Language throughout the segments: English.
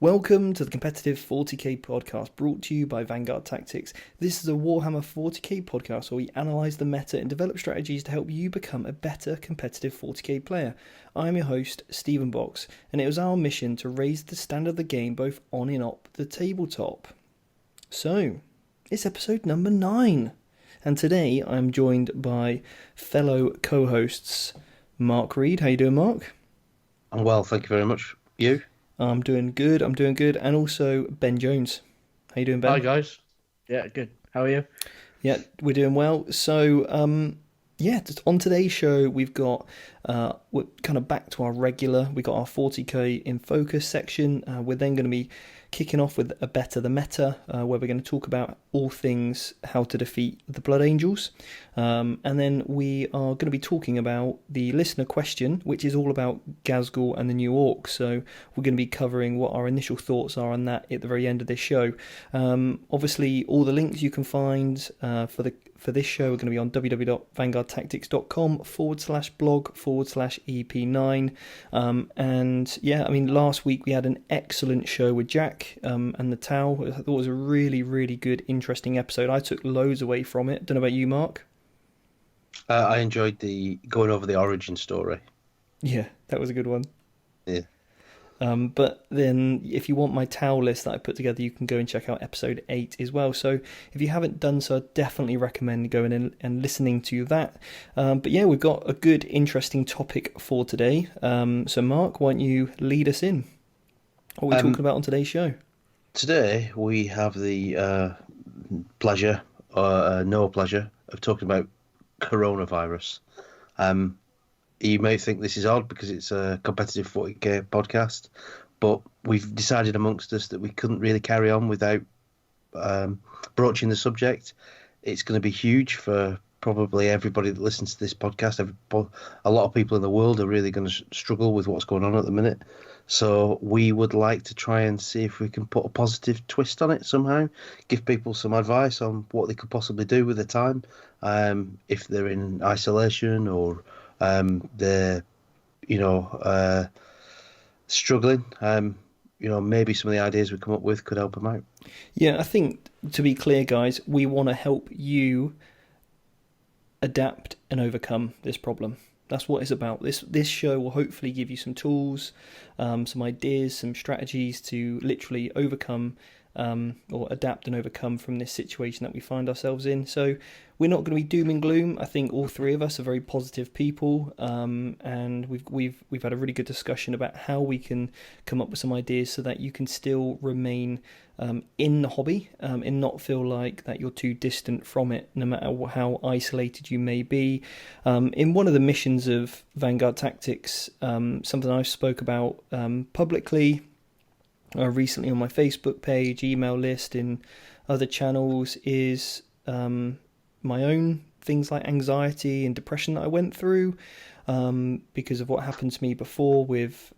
Welcome to the Competitive 40k podcast brought to you by Vanguard Tactics. This is a Warhammer 40k podcast where we analyse the meta and develop strategies to help you become a better competitive 40k player. I'm your host, Stephen Box, and it was our mission to raise the standard of the game both on and off the tabletop. So, it's episode number 9, and today I'm joined by fellow co-hosts Mark Reed. How you doing, Mark? I'm well, thank you very much. You? I'm doing good, and also Ben Jones. How you doing, Ben? Hi guys. Yeah, good. How are you? Yeah, we're doing well. So, on today's show, we're kind of back to our regular. We got our 40k in focus section. We're then going to be kicking off with a better the meta, where we're going to talk about all things how to defeat the Blood Angels, and then we are going to be talking about the listener question, which is all about Ghazghkull and the New Orc. So we're going to be covering what our initial thoughts are on that at the very end of this show. Obviously, all the links you can find for this show are going to be on www.vanguardtactics.com/blog/EP9. Last week we had an excellent show with Jack and the Tau. I thought it was a really, really good, interesting episode. I took loads away from it. Don't know about you, Mark? I enjoyed the going over the origin story. Yeah, that was a good one. Yeah. But then if you want my Tau list that I put together, you can go and check out episode 8 as well. So if you haven't done so, I definitely recommend going in and listening to that. But yeah, we've got a good, interesting topic for today. So Mark, why don't you lead us in? What are we talking about on today's show? Today we have the no pleasure of talking about coronavirus. You may think this is odd because it's a competitive 40k podcast, but we've decided amongst us that we couldn't really carry on without broaching the subject. It's going to be huge for probably everybody that listens to this podcast. A lot of people in the world are really going to struggle with what's going on at the minute. So we would like to try and see if we can put a positive twist on it somehow, give people some advice on what they could possibly do with their time, if they're in isolation or they're, struggling. Maybe some of the ideas we come up with could help them out. Yeah, I think, to be clear, guys, we want to help you adapt and overcome this problem. That's what it's about. This show will hopefully give you some tools, some ideas, some strategies to literally overcome or adapt and overcome from this situation that we find ourselves in. So we're not going to be doom and gloom. I think all three of us are very positive people, and we've had a really good discussion about how we can come up with some ideas so that you can still remain in the hobby and not feel like that you're too distant from it, no matter how isolated you may be. In one of the missions of Vanguard Tactics, something I've spoke about publicly recently on my Facebook page, email list, in other channels, is my own things like anxiety and depression that I went through because of what happened to me before with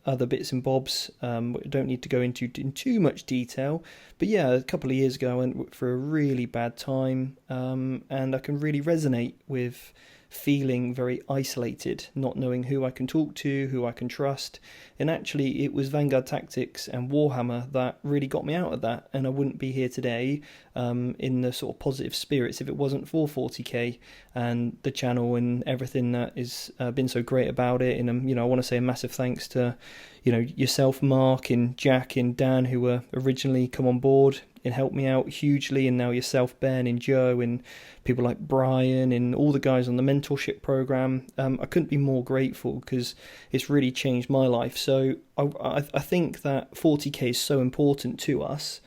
other bits and bobs. I don't need to go into in too much detail, but yeah, a couple of years ago I went through a really bad time, and I can really resonate with feeling very isolated, not knowing who I can talk to, who I can trust. And actually it was Vanguard Tactics and Warhammer that really got me out of that, and I wouldn't be here today in the sort of positive spirits if it wasn't for 40k and the channel and everything that has been so great about it. And I want to say a massive thanks to yourself, Mark, and Jack and Dan, who were originally come on board and helped me out hugely, and now yourself, Ben, and Joe, and people like Brian, and all the guys on the mentorship program. I couldn't be more grateful because it's really changed my life. So I think that 40k is so important to us,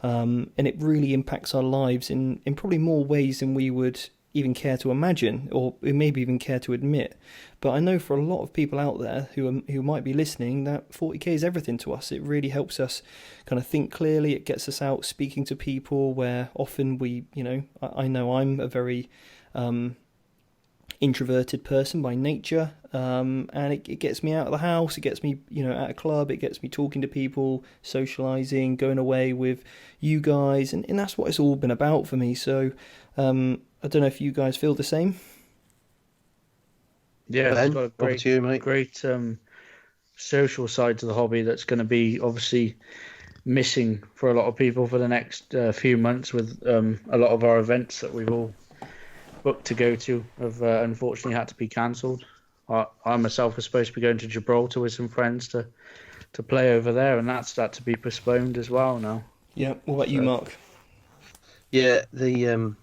and it really impacts our lives in probably more ways than we would even care to imagine, or maybe even care to admit. But I know for a lot of people out there who might be listening, that 40k is everything to us. It really helps us kind of think clearly. It gets us out speaking to people where often I know I'm a very introverted person by nature, and it gets me out of the house, it gets me at a club, it gets me talking to people, socializing, going away with you guys, and that's what it's all been about for me. So I don't know if you guys feel the same. Yeah, Ben, it's got a over to you, mate. great social side to the hobby that's going to be obviously missing for a lot of people for the next few months, with a lot of our events that we've all booked to go to have unfortunately had to be cancelled. I myself was supposed to be going to Gibraltar with some friends to play over there, and that's had to be postponed as well now. Yeah. What about you, So, Mark? Yeah, the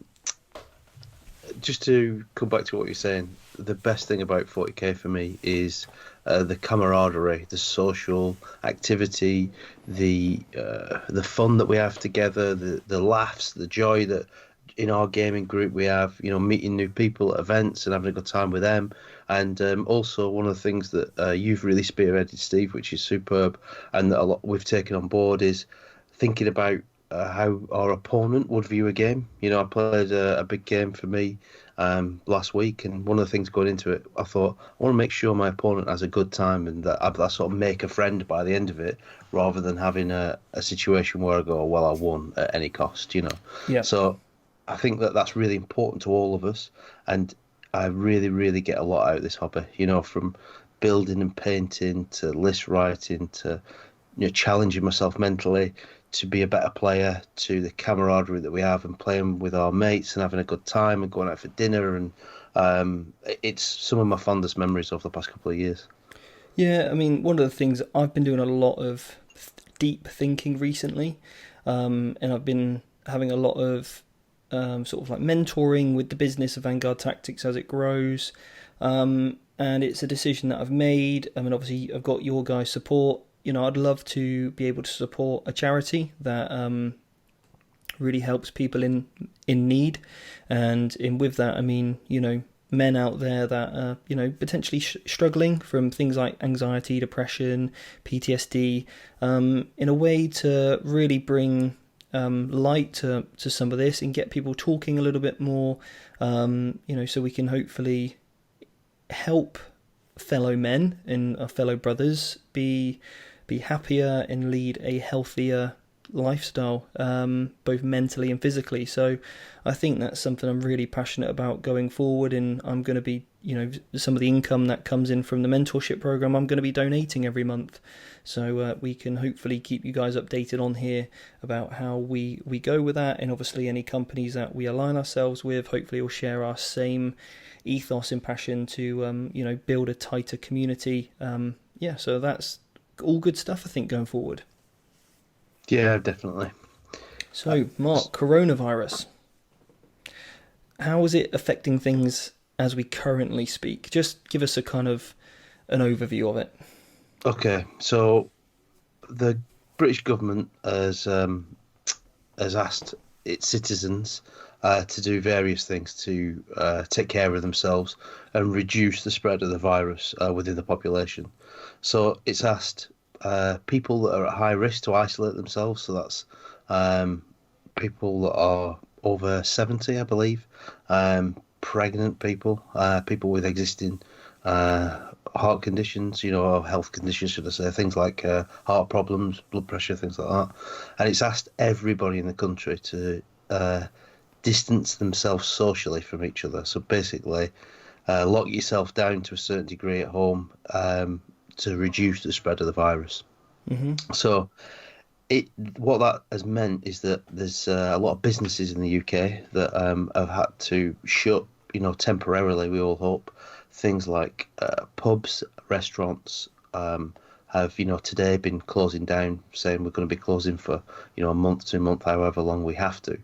just to come back to what you're saying, the best thing about 40k for me is the camaraderie, the social activity, the fun that we have together, the laughs, the joy that in our gaming group we have, meeting new people at events and having a good time with them. And also one of the things that you've really spearheaded, Steve, which is superb, and that a lot we've taken on board is thinking about how our opponent would view a game. I played a big game for me last week, and one of the things going into it, I thought I want to make sure my opponent has a good time and that I sort of make a friend by the end of it, rather than having a situation where I go, well, I won at any cost. Yeah. So I think that that's really important to all of us, and I really, really get a lot out of this hobby. From building and painting to list writing to challenging myself mentally to be a better player, to the camaraderie that we have and playing with our mates and having a good time and going out for dinner. And it's some of my fondest memories of the past couple of years. Yeah, I mean, one of the things I've been doing a lot of deep thinking recently, and I've been having a lot of sort of like mentoring with the business of Vanguard Tactics as it grows, and it's a decision that I've made. I mean, obviously, I've got your guys' support. I'd love to be able to support a charity that really helps people in need, and with that, I mean, men out there that are, potentially struggling from things like anxiety, depression, PTSD, in a way to really bring light to some of this and get people talking a little bit more, so we can hopefully help fellow men and fellow brothers be happier and lead a healthier lifestyle, both mentally and physically. So I think that's something I'm really passionate about going forward, and I'm going to be, some of the income that comes in from the mentorship program, I'm going to be donating every month, so we can hopefully keep you guys updated on here about how we go with that. And obviously any companies that we align ourselves with, hopefully will share our same ethos and passion to build a tighter community. So that's all good stuff, I think, going forward. Yeah, definitely. So, Mark, coronavirus. How is it affecting things as we currently speak? Just give us a kind of an overview of it. Okay, so the British government has asked its citizens to do various things to take care of themselves and reduce the spread of the virus within the population. So it's asked people that are at high risk to isolate themselves. So that's people that are over 70, I believe, pregnant people, people with existing heart conditions, or health conditions, should I say, things like heart problems, blood pressure, things like that. And it's asked everybody in the country to distance themselves socially from each other. So basically, lock yourself down to a certain degree at home to reduce the spread of the virus. Mm-hmm. So what that has meant is that there's a lot of businesses in the UK that have had to shut, temporarily, we all hope. Things like pubs, restaurants have, today been closing down, saying we're going to be closing for, a month, 2 months, however long we have to.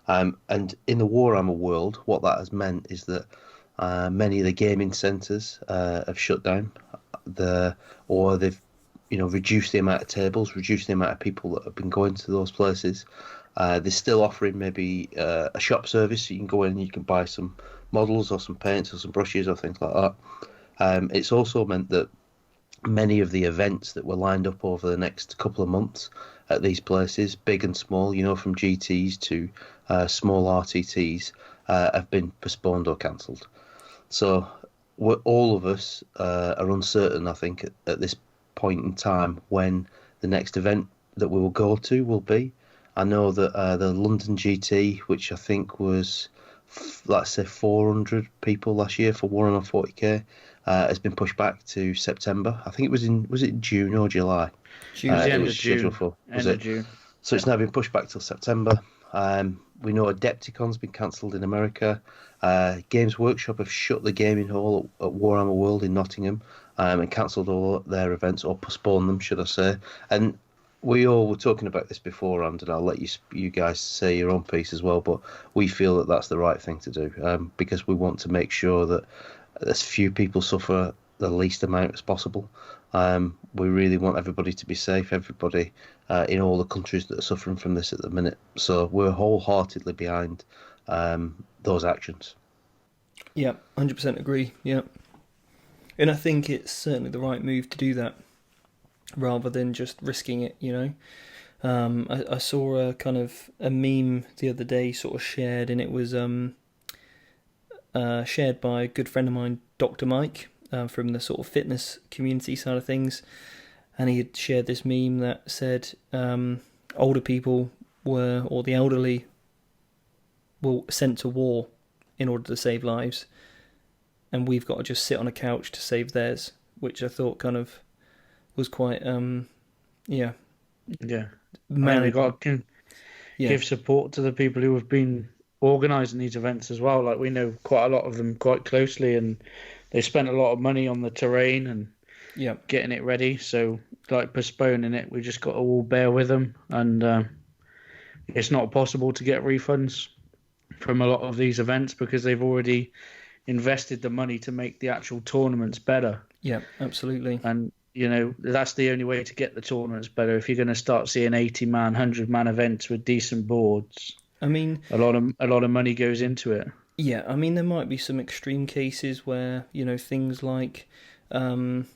And in the Warhammer world, what that has meant is that many of the gaming centres have shut down, or they've reduced the amount of tables, reduced the amount of people that have been going to those places. They're still offering maybe a shop service, so you can go in and you can buy some models or some paints or some brushes or things like that. It's also meant that many of the events that were lined up over the next couple of months at these places, big and small, from GTs to small RTTs, have been postponed or cancelled. So all of us are uncertain, I think, at this point in time when the next event that we will go to will be. I know that the London GT, which I think was, let's say, 400 people last year for Warhammer 40k, has been pushed back to September. I think was it June or July? June. It was scheduled for. Was it? June. So it's now been pushed back till September. We know Adepticon's been cancelled in America. Games Workshop have shut the gaming hall at Warhammer World in Nottingham and cancelled all their events, or postponed them, should I say. And we all were talking about this beforehand, and I'll let you guys say your own piece as well, but we feel that that's the right thing to do, because we want to make sure that as few people suffer the least amount as possible. We really want everybody to be safe, everybody in all the countries that are suffering from this at the minute. So we're wholeheartedly behind those actions. Yeah, 100% agree. Yeah, and I think it's certainly the right move to do that, rather than just risking it. I saw a kind of a meme the other day, sort of shared, and it was shared by a good friend of mine, Dr. Mike, from the sort of fitness community side of things, and he had shared this meme that said older people or the elderly were sent to war in order to save lives, and we've got to just sit on a couch to save theirs, which I thought kind of was quite Man, man, we got to give support to the people who have been organising these events as well. Like, we know quite a lot of them quite closely, and they spent a lot of money on the terrain and getting it ready. So, like, postponing it, we just got to all bear with them. And it's not possible to get refunds from a lot of these events because they've already invested the money to make the actual tournaments better. Yeah, absolutely. And that's the only way to get the tournaments better. If you're going to start seeing 80-man, 100-man events with decent boards, I mean, a lot of money goes into it. Yeah, I mean, there might be some extreme cases where things like some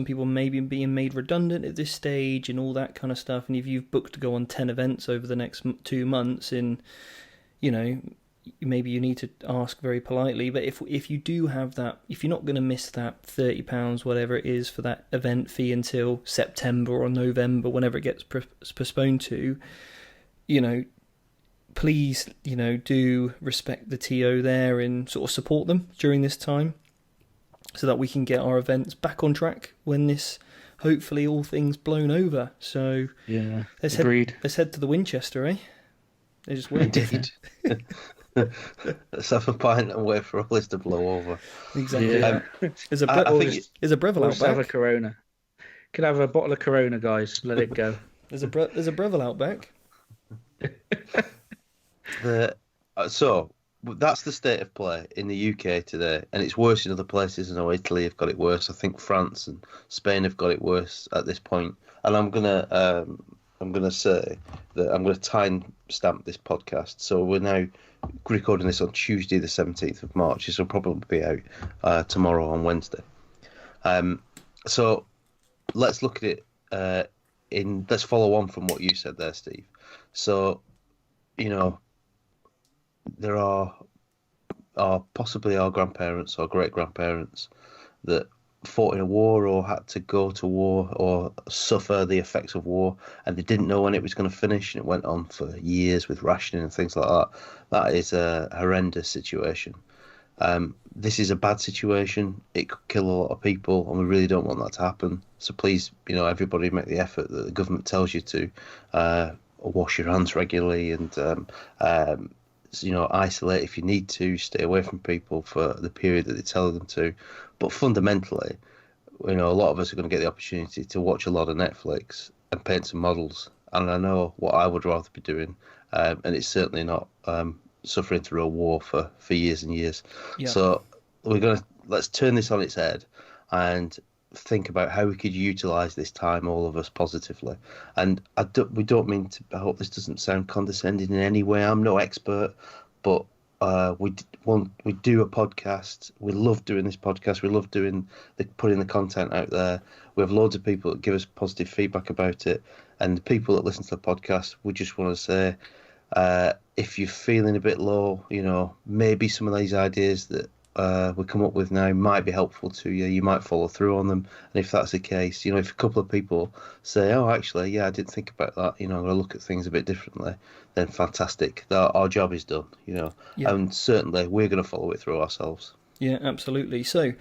people may be being made redundant at this stage and all that kind of stuff. And if you've booked to go on 10 events over the next 2 months, maybe you need to ask very politely. But if you do have that, if you're not going to miss that £30, whatever it is, for that event fee until September or November, whenever it gets postponed to, please, do respect the TO there and sort of support them during this time, so that we can get our events back on track when this, hopefully, all things blown over. So yeah, let's agreed. Let's head to the Winchester, eh? They just wait. Indeed. Let's have a pint and wait for all this to blow over. Exactly. Yeah. There's a Breville out back. Have a Corona. Could have a bottle of Corona, guys. Let it go. There's a Breville out back. So that's the state of play in the UK today, and it's worse in other places. I know Italy have got it worse. I think France and Spain have got it worse at this point. And I'm gonna say that I'm gonna time stamp this podcast. So we're now recording this on Tuesday, the 17th of March. This will probably be out tomorrow on Wednesday. So let's look at it. Let's follow on from what you said there, Steve. So, there are possibly our grandparents or great grandparents that fought in a war or had to go to war or suffer the effects of war, and they didn't know when it was going to finish, and it went on for years with rationing and things like that. That is a horrendous situation. This is a bad situation. It could kill a lot of people, and we really don't want that to happen. So please, everybody make the effort that the government tells you to. Wash your hands regularly and isolate if you need to. Stay away from people for the period that they tell them to. But fundamentally, a lot of us are going to get the opportunity to watch a lot of Netflix and paint some models. And I know what I would rather be doing, and it's certainly not suffering through a war for years and years. Yeah. So let's turn this on its head and think about how we could utilise this time, all of us, positively. And we don't mean to. I hope this doesn't sound condescending in any way. I'm no expert, but we do a podcast. We love doing this podcast. We love putting the content out there. We have loads of people that give us positive feedback about it, and the people that listen to the podcast, we just want to say, if you're feeling a bit low, maybe some of these ideas that we come up with now might be helpful to you. You might follow through on them, and if that's the case, if a couple of people say, "Oh, actually, yeah, I didn't think about that. I'm going to look at things a bit differently," then fantastic. Our job is done. And certainly we're going to follow it through ourselves. Yeah, absolutely. So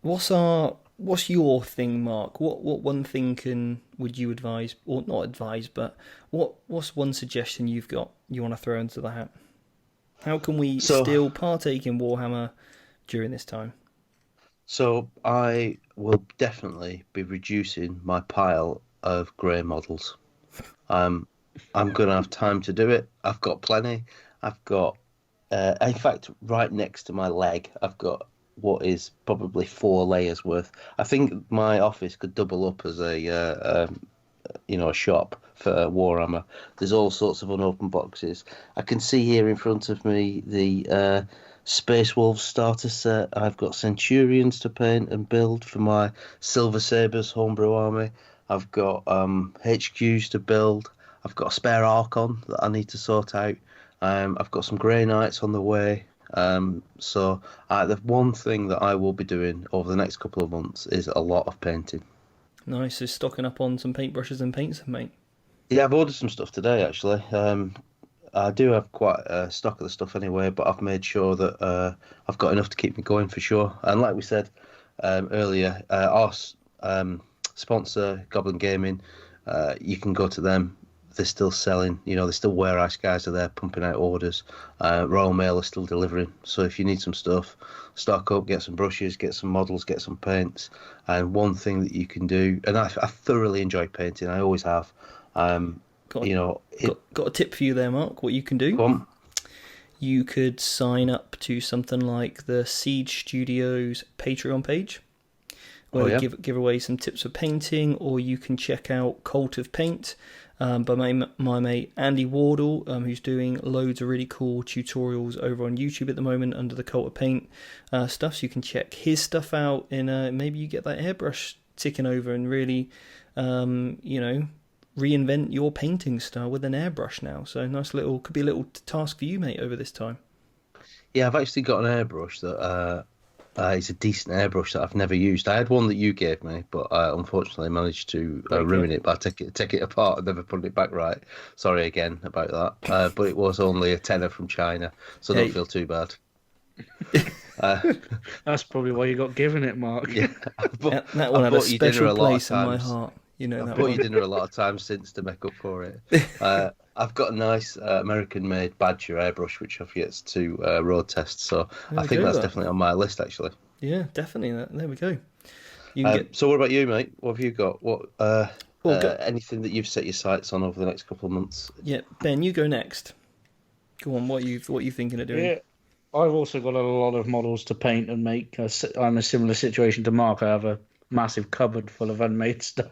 what's your thing, Mark? What one thing would you advise, or not advise, but what's one suggestion you want to throw into the hat? How can we So, still partake in Warhammer during this time? so I will definitely be reducing my pile of grey models. Um, I'm going to have time to do it. I've got plenty. I've got, in fact, right next to my leg, I've got what is probably 4 layers worth. I think my office could double up as a shop for Warhammer. There's all sorts of unopened boxes. I can see here in front of me the Space Wolves starter set. I've got Centurions to paint and build for my Silver Sabres homebrew army. I've got HQs to build. I've got a spare Archon that I need to sort out. I've got some Grey Knights on the way. So the one thing that I will be doing over the next couple of months is a lot of painting. Nice, so stocking up on some paintbrushes and paints, mate. Yeah, I've ordered some stuff today actually. I do have quite a stock of the stuff anyway, but I've made sure that I've got enough to keep me going for sure. And like we said earlier, our sponsor, Goblin Gaming, you can go to them. They're still selling, they're still Warehouse guys are there pumping out orders. Royal Mail are still delivering. So if you need some stuff, stock up, get some brushes, get some models, get some paints. And one thing that you can do, and I thoroughly enjoy painting, I always have. Got a tip for you there, Mark. What you can do? Go on. You could sign up to something like the Siege Studios Patreon page, where we give away some tips for painting, or you can check out Cult of Paint by my mate Andy Wardle, who's doing loads of really cool tutorials over on YouTube at the moment under the Cult of Paint stuff. So you can check his stuff out, and maybe you get that airbrush ticking over and really, reinvent your painting style with an airbrush now. So could be a little task for you, mate, over this time. Yeah, I've actually got an airbrush that it's a decent airbrush that I've never used. I had one that you gave me, but I unfortunately managed to ruin it by taking it apart and never putting it back right. Sorry again about that. But it was only a tenner from China, so don't feel too bad. That's probably why you got given it, Mark. Yeah, that one had a special place in my heart. I've bought you dinner a lot of times since to make up for it. I've got a nice American-made Badger airbrush, which I've yet to road test. So I think that's definitely on my list, actually. Yeah, definitely. There we go. So what about you, mate? What have you got? Anything that you've set your sights on over the next couple of months? Yeah, Ben, you go next. Go on. What are you thinking of doing? Yeah, I've also got a lot of models to paint and make. I'm in a similar situation to Mark. I have a massive cupboard full of unmade stuff.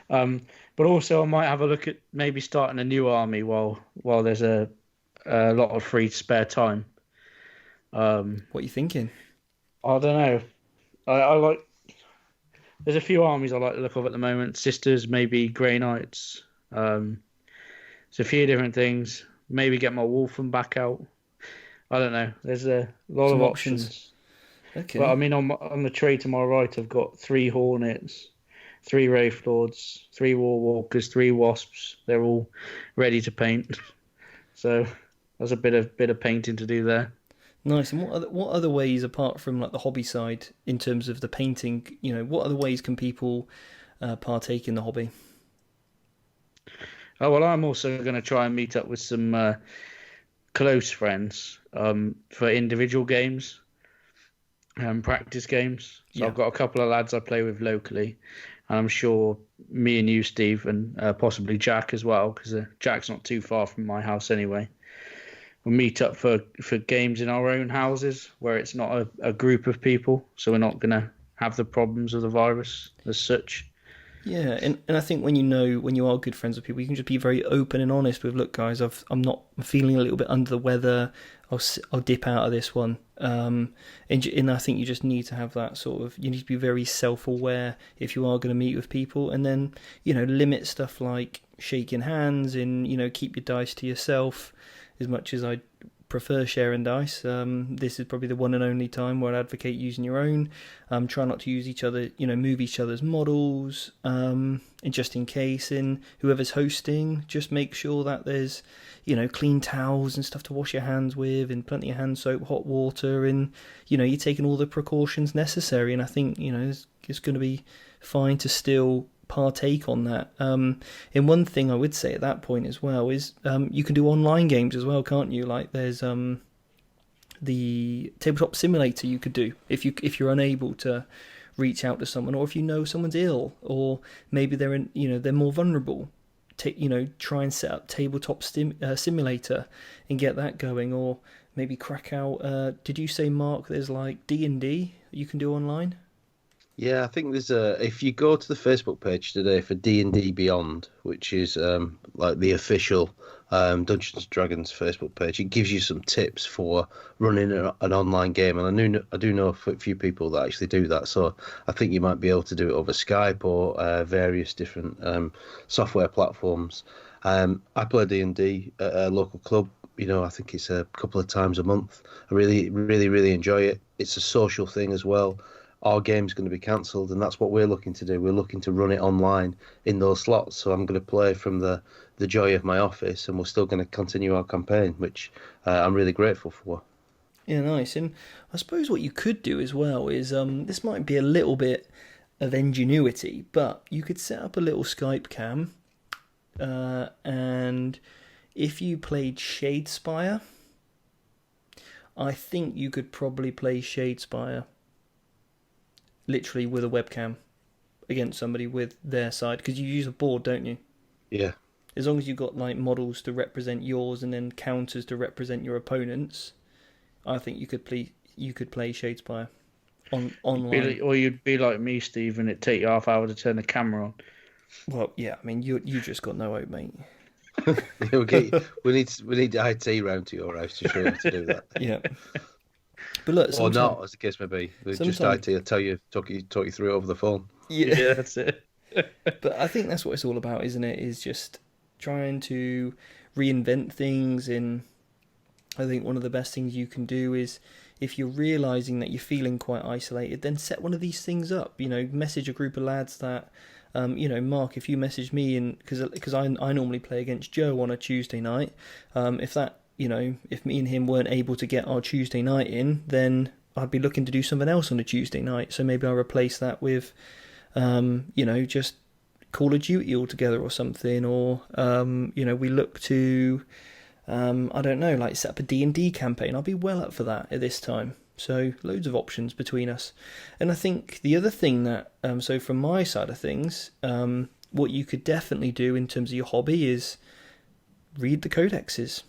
But also I might have a look at maybe starting a new army while there's a lot of free spare time. What are you thinking? I don't know. I like. There's a few armies I like the look of at the moment. Sisters, maybe Grey Knights. There's a few different things. Maybe get my Wolfen back out. I don't know. There's a lot of options. Okay. But I mean, on the tray to my right, I've got 3 Hornets, 3 Wraith Lords, 3 War Walkers, 3 Wasps. They're all ready to paint. So there's a bit of painting to do there. Nice. And what other ways, apart from like the hobby side, in terms of the painting, what other ways can people partake in the hobby? Oh, well, I'm also going to try and meet up with some close friends for individual games and practice games. So I've got a couple of lads I play with locally, and I'm sure me and you, Steve, and possibly Jack as well, because Jack's not too far from my house anyway. We'll meet up for games in our own houses where it's not a group of people, so we're not going to have the problems of the virus as such. Yeah, and I think when you are good friends with people, you can just be very open and honest with, look, guys, I'm feeling a little bit under the weather. I'll dip out of this one. And I think you just need to have that you need to be very self-aware if you are going to meet with people, and then, limit stuff like shaking hands and, keep your dice to yourself as much as I prefer sharing dice, this is probably the one and only time where I'd advocate using your own. Try not to use each other, move each other's models, and just in case, in whoever's hosting, just make sure that there's, clean towels and stuff to wash your hands with, and plenty of hand soap, hot water, and, you're taking all the precautions necessary. And I think, it's going to be fine to still partake on that. And one thing I would say at that point as well is you can do online games as well, can't you? Like there's the tabletop simulator you could do if you're unable to reach out to someone, or if someone's ill, or maybe they're more vulnerable. Try and set up tabletop simulator and get that going, or maybe crack out. Did you say, Mark, there's like D&D you can do online? Yeah, I think there's if you go to the Facebook page today for D&D Beyond, which is like the official Dungeons and Dragons Facebook page, it gives you some tips for running an online game, and I do know a few people that actually do that. So I think you might be able to do it over Skype or various different software platforms. I play D&D at a local club. I think it's a couple of times a month. I really, really, really enjoy it. It's a social thing as well. Our game's going to be cancelled, and that's what we're looking to do. We're looking to run it online in those slots. So I'm going to play from the joy of my office, and we're still going to continue our campaign, which I'm really grateful for. Yeah, nice. And I suppose what you could do as well is, this might be a little bit of ingenuity, but you could set up a little Skype cam, and if you played Shadespire, I think you could probably play Shadespire literally with a webcam against somebody with their side, because you use a board, don't you? Yeah. As long as you've got like models to represent yours and then counters to represent your opponents, I think you could play Shadespire online. Or you'd be like me, Steve, and it'd take you half hour to turn the camera on. Well, yeah, I mean, you just got no hope, mate. we need IT round to your house to show you how to do that. Yeah. But look, or not, as the case may be. Just IT will talk you through it over the phone. Yeah, that's it. But I think that's what it's all about, isn't it? Is just trying to reinvent things. And I think one of the best things you can do is, if you're realising that you're feeling quite isolated, then set one of these things up. Message a group of lads that, Mark, if you message me, and because I normally play against Joe on a Tuesday night, if me and him weren't able to get our Tuesday night in, then I'd be looking to do something else on a Tuesday night. So maybe I'll replace that with, just Call of Duty altogether or something. Or, we look to, I don't know, like set up a D&D campaign. I'll be well up for that at this time. So loads of options between us. And I think the other thing that, so from my side of things, what you could definitely do in terms of your hobby is read the codexes.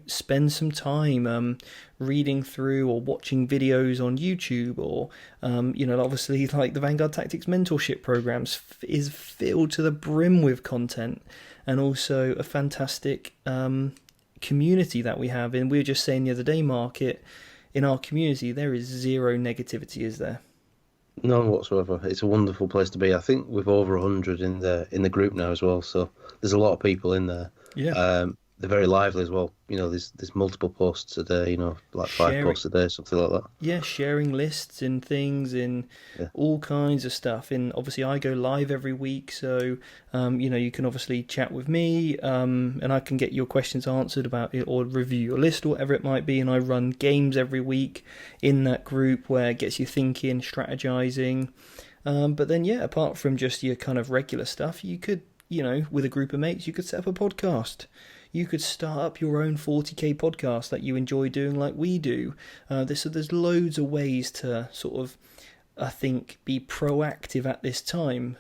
Spend some time reading through or watching videos on YouTube, or, obviously like the Vanguard Tactics mentorship programs is filled to the brim with content, and also a fantastic community that we have. And we were just saying the other day, Mark, in our community, there is zero negativity, is there? None whatsoever. It's a wonderful place to be. I think we've over 100 in the group now as well, so there's a lot of people in there. Yeah. They're very lively as well. There's multiple posts a day, like 5 posts a day, something like that. Yeah, sharing lists and things and all kinds of stuff. And obviously I go live every week, so, you can obviously chat with me, and I can get your questions answered about it, or review your list, or whatever it might be. And I run games every week in that group where it gets you thinking, strategizing. But then, apart from just your kind of regular stuff, you could, with a group of mates, you could set up a podcast. You could start up your own 40k podcast that you enjoy doing like we do. There's loads of ways to sort of, I think, be proactive at this time.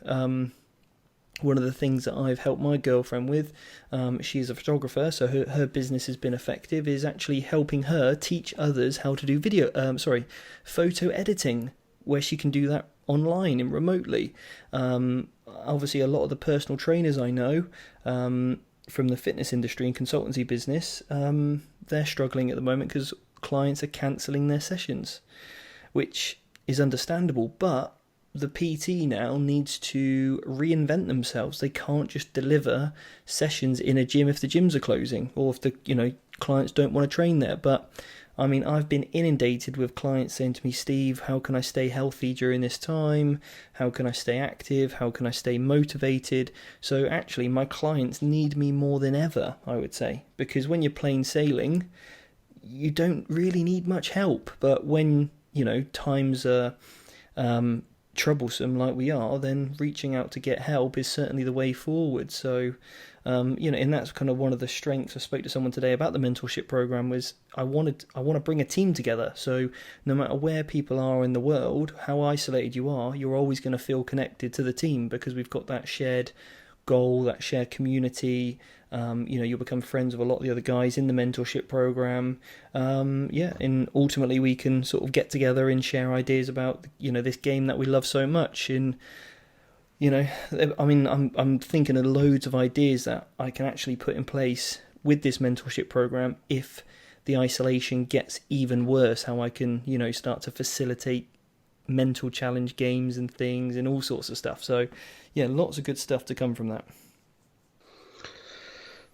One of the things that I've helped my girlfriend with, she's a photographer, so her business has been effective, is actually helping her teach others how to do photo editing, where she can do that online and remotely. Obviously, a lot of the personal trainers I know, from the fitness industry and consultancy business, they're struggling at the moment because clients are cancelling their sessions, which is understandable. But the PT now needs to reinvent themselves. They can't just deliver sessions in a gym if the gyms are closing or if the clients don't want to train there. But I mean, I've been inundated with clients saying to me, Steve, how can I stay healthy during this time? How can I stay active? How can I stay motivated? So actually, my clients need me more than ever, I would say, because when you're plain sailing, you don't really need much help. But when, times are troublesome like we are, then reaching out to get help is certainly the way forward. So and that's kind of one of the strengths. I spoke to someone today about the mentorship program, was I want to bring a team together. So no matter where people are in the world, how isolated you are, you're always going to feel connected to the team because we've got that shared goal, that shared community. You'll become friends with a lot of the other guys in the mentorship program. And ultimately we can sort of get together and share ideas about, this game that we love so much. And I'm thinking of loads of ideas that I can actually put in place with this mentorship program if the isolation gets even worse, how I can, start to facilitate mental challenge games and things and all sorts of stuff. So, yeah, lots of good stuff to come from that.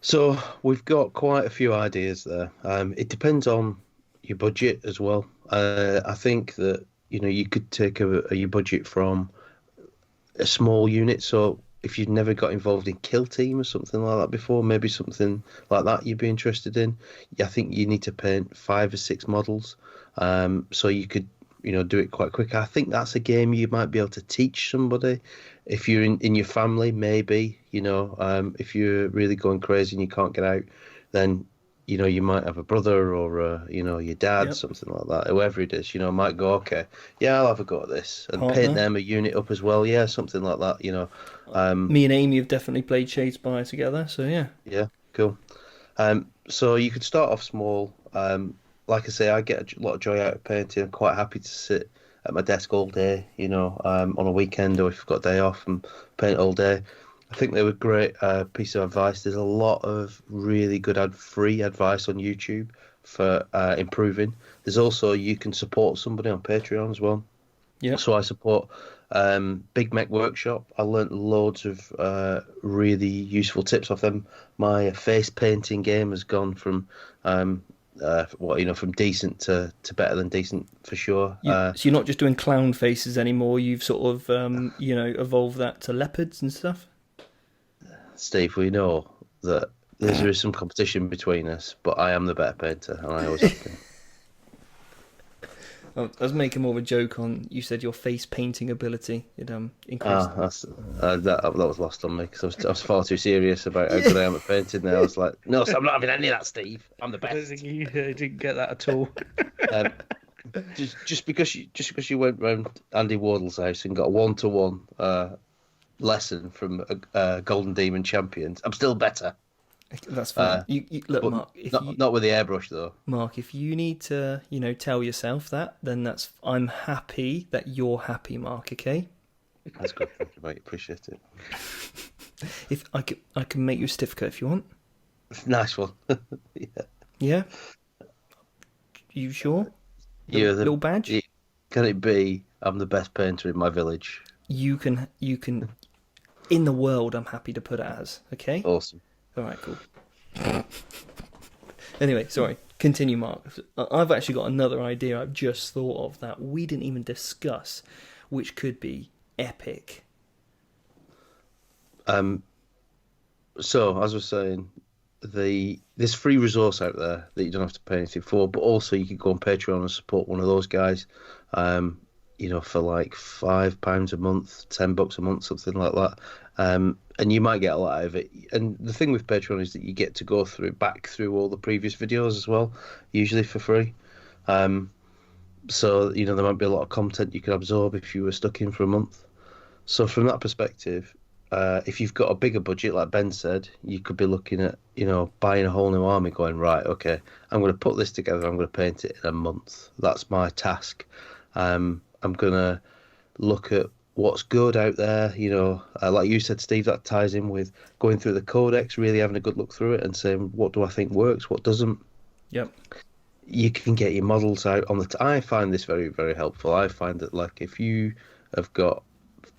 So we've got quite a few ideas there. It depends on your budget as well. I think that, you could take your budget from a small unit. So if you've never got involved in Kill Team or something like that before, maybe something like that you'd be interested in. I think you need to paint 5 or 6 models. So you could, do it quite quick. I think that's a game you might be able to teach somebody. If you're in your family, maybe, if you're really going crazy and you can't get out, then, you might have a brother or, your dad, Yep. something like that, whoever it is, might go, okay, yeah, I'll have a go at this. And Partner. paint them a unit up as well. Yeah, something like that, Me and Amy have definitely played Shadespire together, so yeah. Yeah, cool. So you could start off small. Like I say, I get a lot of joy out of painting. I'm quite happy to sit at my desk all day, on a weekend or if I've got a day off and paint all day. I think they were a great piece of advice. There's a lot of really good free advice on YouTube for improving. There's also, you can support somebody on Patreon as well. Yeah. So I support Big Mech Workshop. I learnt loads of really useful tips off them. My face painting game has gone from from decent to better than decent for sure. So you're not just doing clown faces anymore. You've sort of evolved that to leopards and stuff. Steve, we know that there is some competition between us, but I am the better painter, and I always have been. I was making more of a joke on, you said your face painting ability. It increased. That was lost on me because I was far too serious about how good I am at painting. Now I was like, no, I'm not having any of that, Steve. I'm the I don't best. think you didn't get that at all. Just because you went round Andy Wardle's house and got a 1-to-1 lesson from a Golden Demon champion, I'm still better. That's fine. Look, Mark. Not with the airbrush though. Mark, if you need to, tell yourself that, then I'm happy that you're happy, Mark. Okay. That's good, thank you, mate. Appreciate it. If I can make you a certificate if you want. Nice one. Yeah. Yeah. You sure? Yeah. Little badge. Can it be? I'm the best painter in my village. You can. In the world, I'm happy to put it as. Okay. Awesome. All right, cool. Anyway, sorry. Continue, Mark. I've actually got another idea I've just thought of that we didn't even discuss, which could be epic. So, as I was saying, there's free resource out there that you don't have to pay anything for, but also you can go on Patreon and support one of those guys, for like £5 a month, $10 a month, something like that. And you might get a lot out of it. And the thing with Patreon is that you get to go back through all the previous videos as well, usually for free. So, there might be a lot of content you could absorb if you were stuck in for a month. So from that perspective, if you've got a bigger budget, like Ben said, you could be looking at, buying a whole new army, going, right, okay, I'm going to put this together, I'm going to paint it in a month. That's my task. I'm going to look at what's good out there, like you said, Steve, that ties in with going through the codex, really having a good look through it and saying, what do I think works, what doesn't? Yep. You can get your models out on I find this very, very helpful. I find that, like, if you have got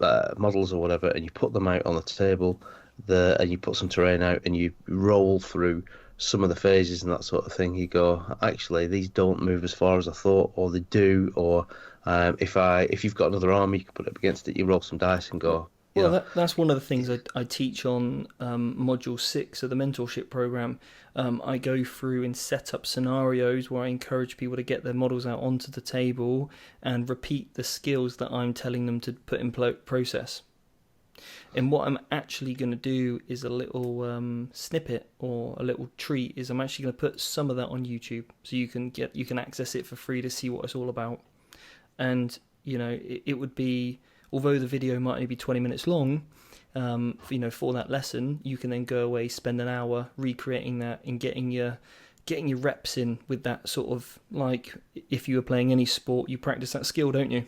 models or whatever, and you put them out on the table, and you put some terrain out, and you roll through some of the phases and that sort of thing. You go, actually, these don't move as far as I thought, or they do, or if you've got another army, you can put it up against it. You roll some dice and go. Well, that's one of the things I teach on Module 6 of the mentorship program. I go through and set up scenarios where I encourage people to get their models out onto the table and repeat the skills that I'm telling them to put in process. And what I'm actually going to do is a little snippet or a little treat is I'm actually going to put some of that on YouTube so you can access it for free to see what it's all about. And, it would be... Although the video might only be 20 minutes long, for that lesson, you can then go away, spend an hour recreating that and getting your reps in with that sort of, like, if you were playing any sport, you practice that skill, don't you?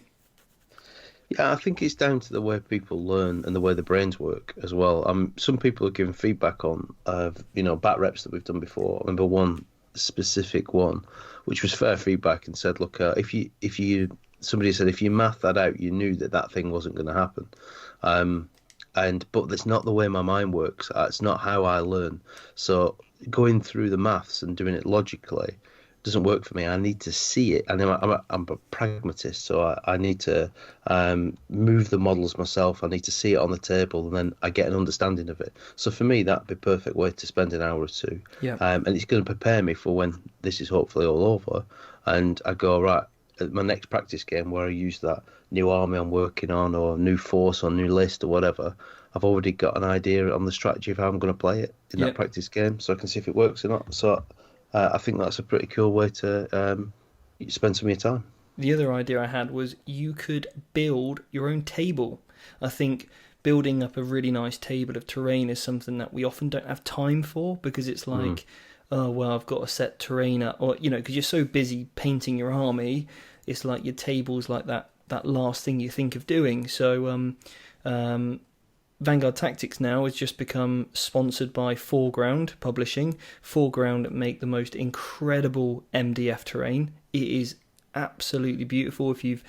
Yeah, I think it's down to the way people learn and the way the brains work as well. Some people are giving feedback on, bat reps that we've done before. I remember one specific one, which was fair feedback, and said, look, somebody said if you math that out, you knew that thing wasn't going to happen. But that's not the way my mind works. It's not how I learn. So going through the maths and doing it logically doesn't work for me. I need to see it. And I'm a pragmatist, so I need to move the models myself. I need to see it on the table, and then I get an understanding of it. So for me, that'd be a perfect way to spend an hour or two. Yeah. And it's going to prepare me for when this is hopefully all over. And I go, right, at my next practice game where I use that new army I'm working on, or new force or new list or whatever, I've already got an idea on the strategy of how I'm going to play it in that practice game, so I can see if it works or not. So I think that's a pretty cool way to spend some of your time. The other idea I had was you could build your own table. I think building up a really nice table of terrain is something that we often don't have time for, because it's like, oh, well, I've got to set terrain up, or, because you're so busy painting your army, it's like your table's like that last thing you think of doing. So Vanguard Tactics now has just become sponsored by Foreground Publishing. Foreground make the most incredible MDF terrain. It is absolutely beautiful. If you've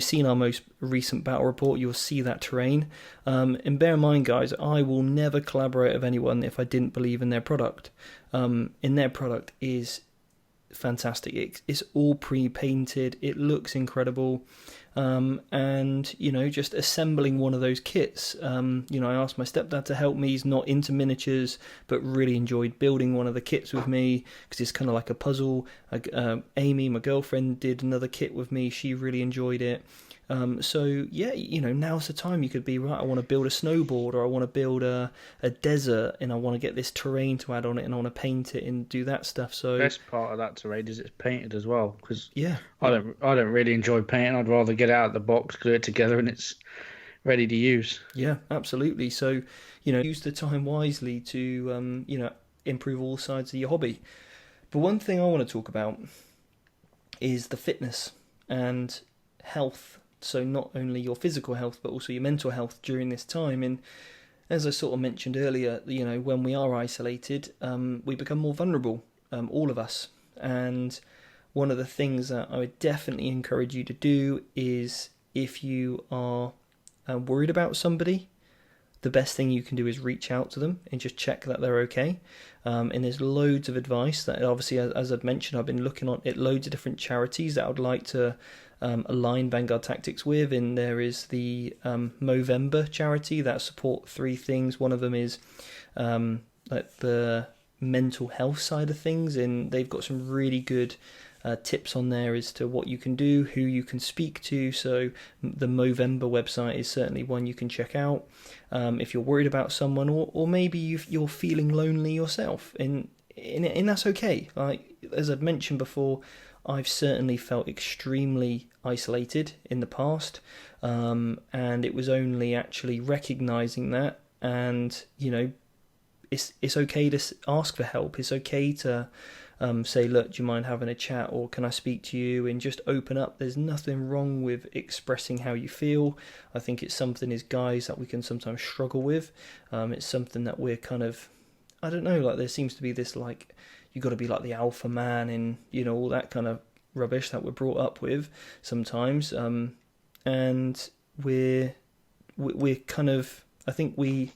seen our most recent battle report, you'll see that terrain. And bear in mind, guys, I will never collaborate with anyone if I didn't believe in their product. And their product is fantastic. It's all pre-painted. It looks incredible. And just assembling one of those kits. I asked my stepdad to help me. He's not into miniatures, but really enjoyed building one of the kits with me, because it's kind of like a puzzle. Amy, my girlfriend, did another kit with me. She really enjoyed it. So yeah, now's the time. You could be right. I want to build a snowboard, or I want to build a desert, and I want to get this terrain to add on it, and I want to paint it and do that stuff. So best part of that terrain is it's painted as well. Because yeah, I don't really enjoy painting. I'd rather get it out of the box, glue it together, and it's ready to use. Yeah, absolutely. So use the time wisely to improve all sides of your hobby. But one thing I want to talk about is the fitness and health. So not only your physical health, but also your mental health during this time. And as I sort of mentioned earlier, when we are isolated, we become more vulnerable, all of us. And one of the things that I would definitely encourage you to do is, if you are worried about somebody, the best thing you can do is reach out to them and just check that they're okay. And there's loads of advice that, obviously, as I've mentioned, I've been looking at loads of different charities that I would like to align Vanguard Tactics with. And there is the Movember charity that support three things. One of them is like the mental health side of things, and they've got some really good tips on there as to what you can do, who you can speak to. So the Movember website is certainly one you can check out if you're worried about someone, or maybe you're feeling lonely yourself, and that's okay. Like, as I've mentioned before, I've certainly felt extremely isolated in the past, and it was only actually recognizing that, and it's okay to ask for help. It's okay to say, look, do you mind having a chat, or can I speak to you, and just open up. There's nothing wrong with expressing how you feel. I think it's something as guys that we can sometimes struggle with. It's something that we're kind of, I don't know, like there seems to be this, like, you got to be like the alpha man, and all that kind of rubbish that we're brought up with sometimes, and we're we're kind of, I think we,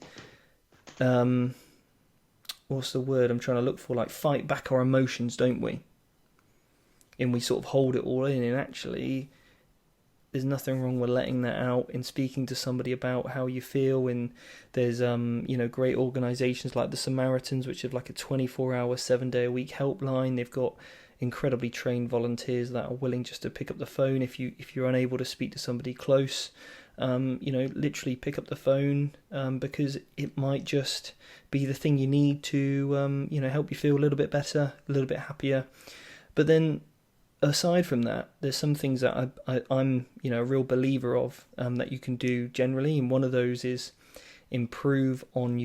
what's the word I'm trying to look for? Like fight back our emotions, don't we? And we sort of hold it all in, and actually there's nothing wrong with letting that out and speaking to somebody about how you feel. And there's great organizations like the Samaritans, which have like a 24-hour 7-day-a-week helpline. They've got incredibly trained volunteers that are willing just to pick up the phone if you're unable to speak to somebody close. Literally pick up the phone, because it might just be the thing you need to help you feel a little bit better, a little bit happier. But then aside from that, there's some things that I'm a real believer of, that you can do generally, and one of those is improve on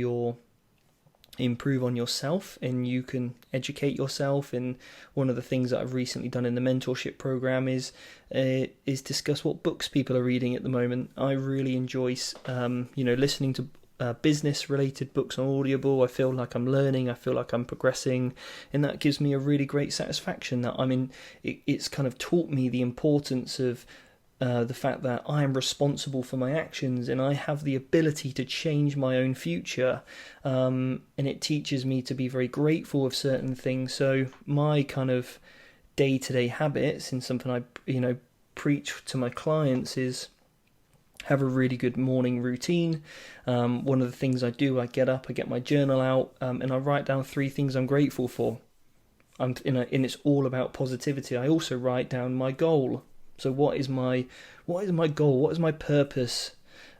yourself, and you can educate yourself. And one of the things that I've recently done in the mentorship program is discuss what books people are reading at the moment. I really enjoy listening to business related books on Audible. I feel like I'm learning, I feel like I'm progressing, and that gives me a really great satisfaction that it's kind of taught me the importance of the fact that I am responsible for my actions and I have the ability to change my own future, and it teaches me to be very grateful of certain things. So my kind of day-to-day habits, and something I preach to my clients, is have a really good morning routine. One of the things I do, I get up, I get my journal out, and I write down 3 things I'm grateful for. And it's all about positivity. I also write down my goal. So what is my goal? What is my purpose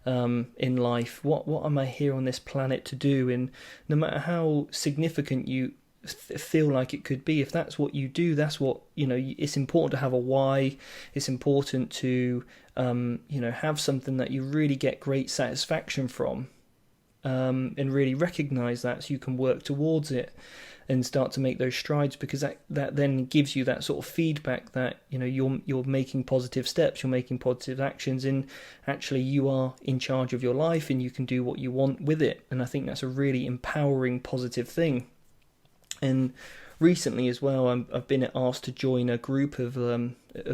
in life? What am I here on this planet to do? And no matter how significant you feel like it could be, if that's what you do, that's what it's important to have a why. It's important to have something that you really get great satisfaction from, and really recognize that, so you can work towards it and start to make those strides, because that then gives you that sort of feedback that you're making positive steps, you're making positive actions, and actually you are in charge of your life and you can do what you want with it. And I think that's a really empowering, positive thing. And recently as well, I've been asked to join a group of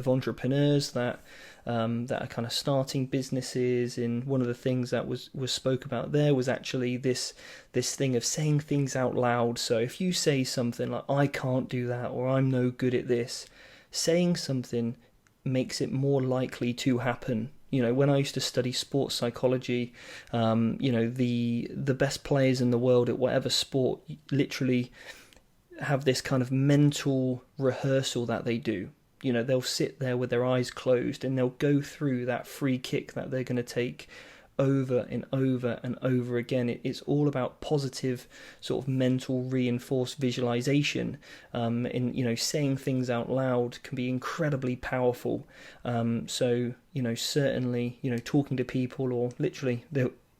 entrepreneurs that are kind of starting businesses. And one of the things that was spoke about there was actually this thing of saying things out loud. So if you say something like, I can't do that, or I'm no good at this, saying something makes it more likely to happen. When I used to study sports psychology, the best players in the world at whatever sport literally have this kind of mental rehearsal that they do. They'll sit there with their eyes closed and they'll go through that free kick that they're going to take over and over and over again. It's all about positive sort of mental reinforced visualization, and saying things out loud can be incredibly powerful. So certainly talking to people, or literally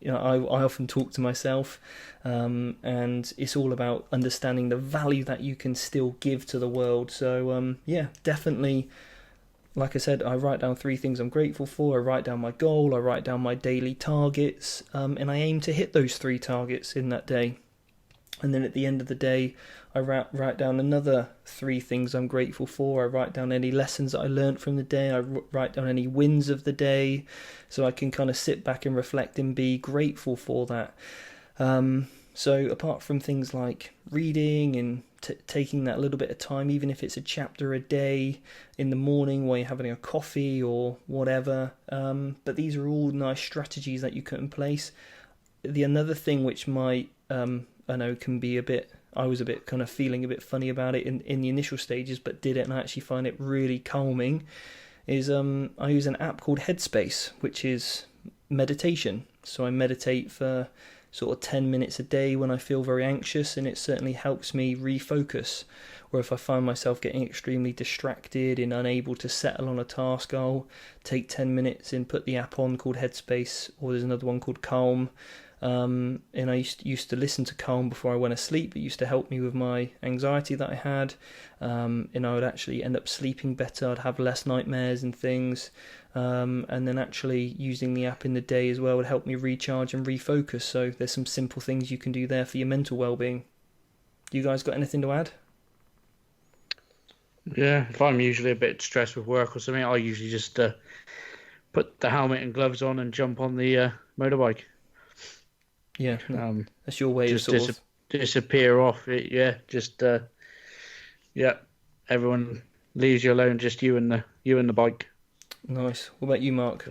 I often talk to myself, and it's all about understanding the value that you can still give to the world. So definitely, like I said, I write down 3 things I'm grateful for. I write down my goal, I write down my daily targets, and I aim to hit those 3 targets in that day. And then at the end of the day, I write down another 3 things I'm grateful for. I write down any lessons that I learned from the day. I write down any wins of the day, so I can kind of sit back and reflect and be grateful for that. So apart from things like reading and taking that little bit of time, even if it's a chapter a day in the morning while you're having a coffee or whatever, but these are all nice strategies that you put in place. Another thing which might, I know can be I was a bit kind of feeling a bit funny about it in the initial stages, but did it and I actually find it really calming, is I use an app called Headspace, which is meditation. So I meditate for sort of 10 minutes a day when I feel very anxious, and it certainly helps me refocus. Or if I find myself getting extremely distracted and unable to settle on a task, I'll take 10 minutes and put the app on called Headspace, or there's another one called Calm. And I used to listen to Calm before I went to sleep. It used to help me with my anxiety that I had, and I would actually end up sleeping better. I'd have less nightmares and things, and then actually using the app in the day as well would help me recharge and refocus. So there's some simple things you can do there for your mental well-being. You guys got anything to add? Yeah, if I'm usually a bit stressed with work or something, I usually just put the helmet and gloves on and jump on the motorbike. Yeah, that's your way of Just sort of. disappear off it. Yeah, just yeah. Everyone leaves you alone. Just you and the bike. Nice. What about you, Mark?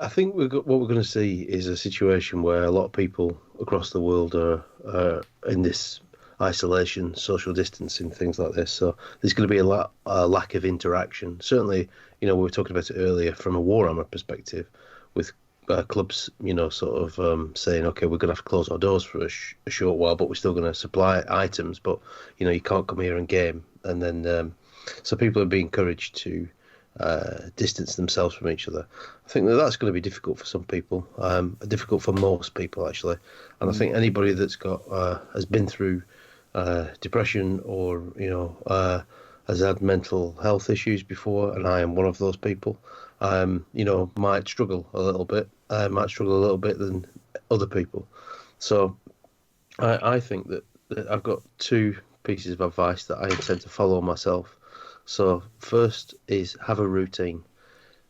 I think what we're going to see is a situation where a lot of people across the world are in this isolation, social distancing, things like this. So there's going to be a lack of interaction. Certainly, we were talking about it earlier from a Warhammer perspective, with clubs, sort of saying, okay, we're going to have to close our doors for a short while, but we're still going to supply items. But you can't come here and game, and then so people are being encouraged to distance themselves from each other. I think that's going to be difficult for some people, difficult for most people actually, and I think anybody that's got has been through depression or has had mental health issues before, and I am one of those people. Might struggle a little bit. Might struggle a little bit than other people. So I think that I've got two pieces of advice that I intend to follow myself. So first is have a routine.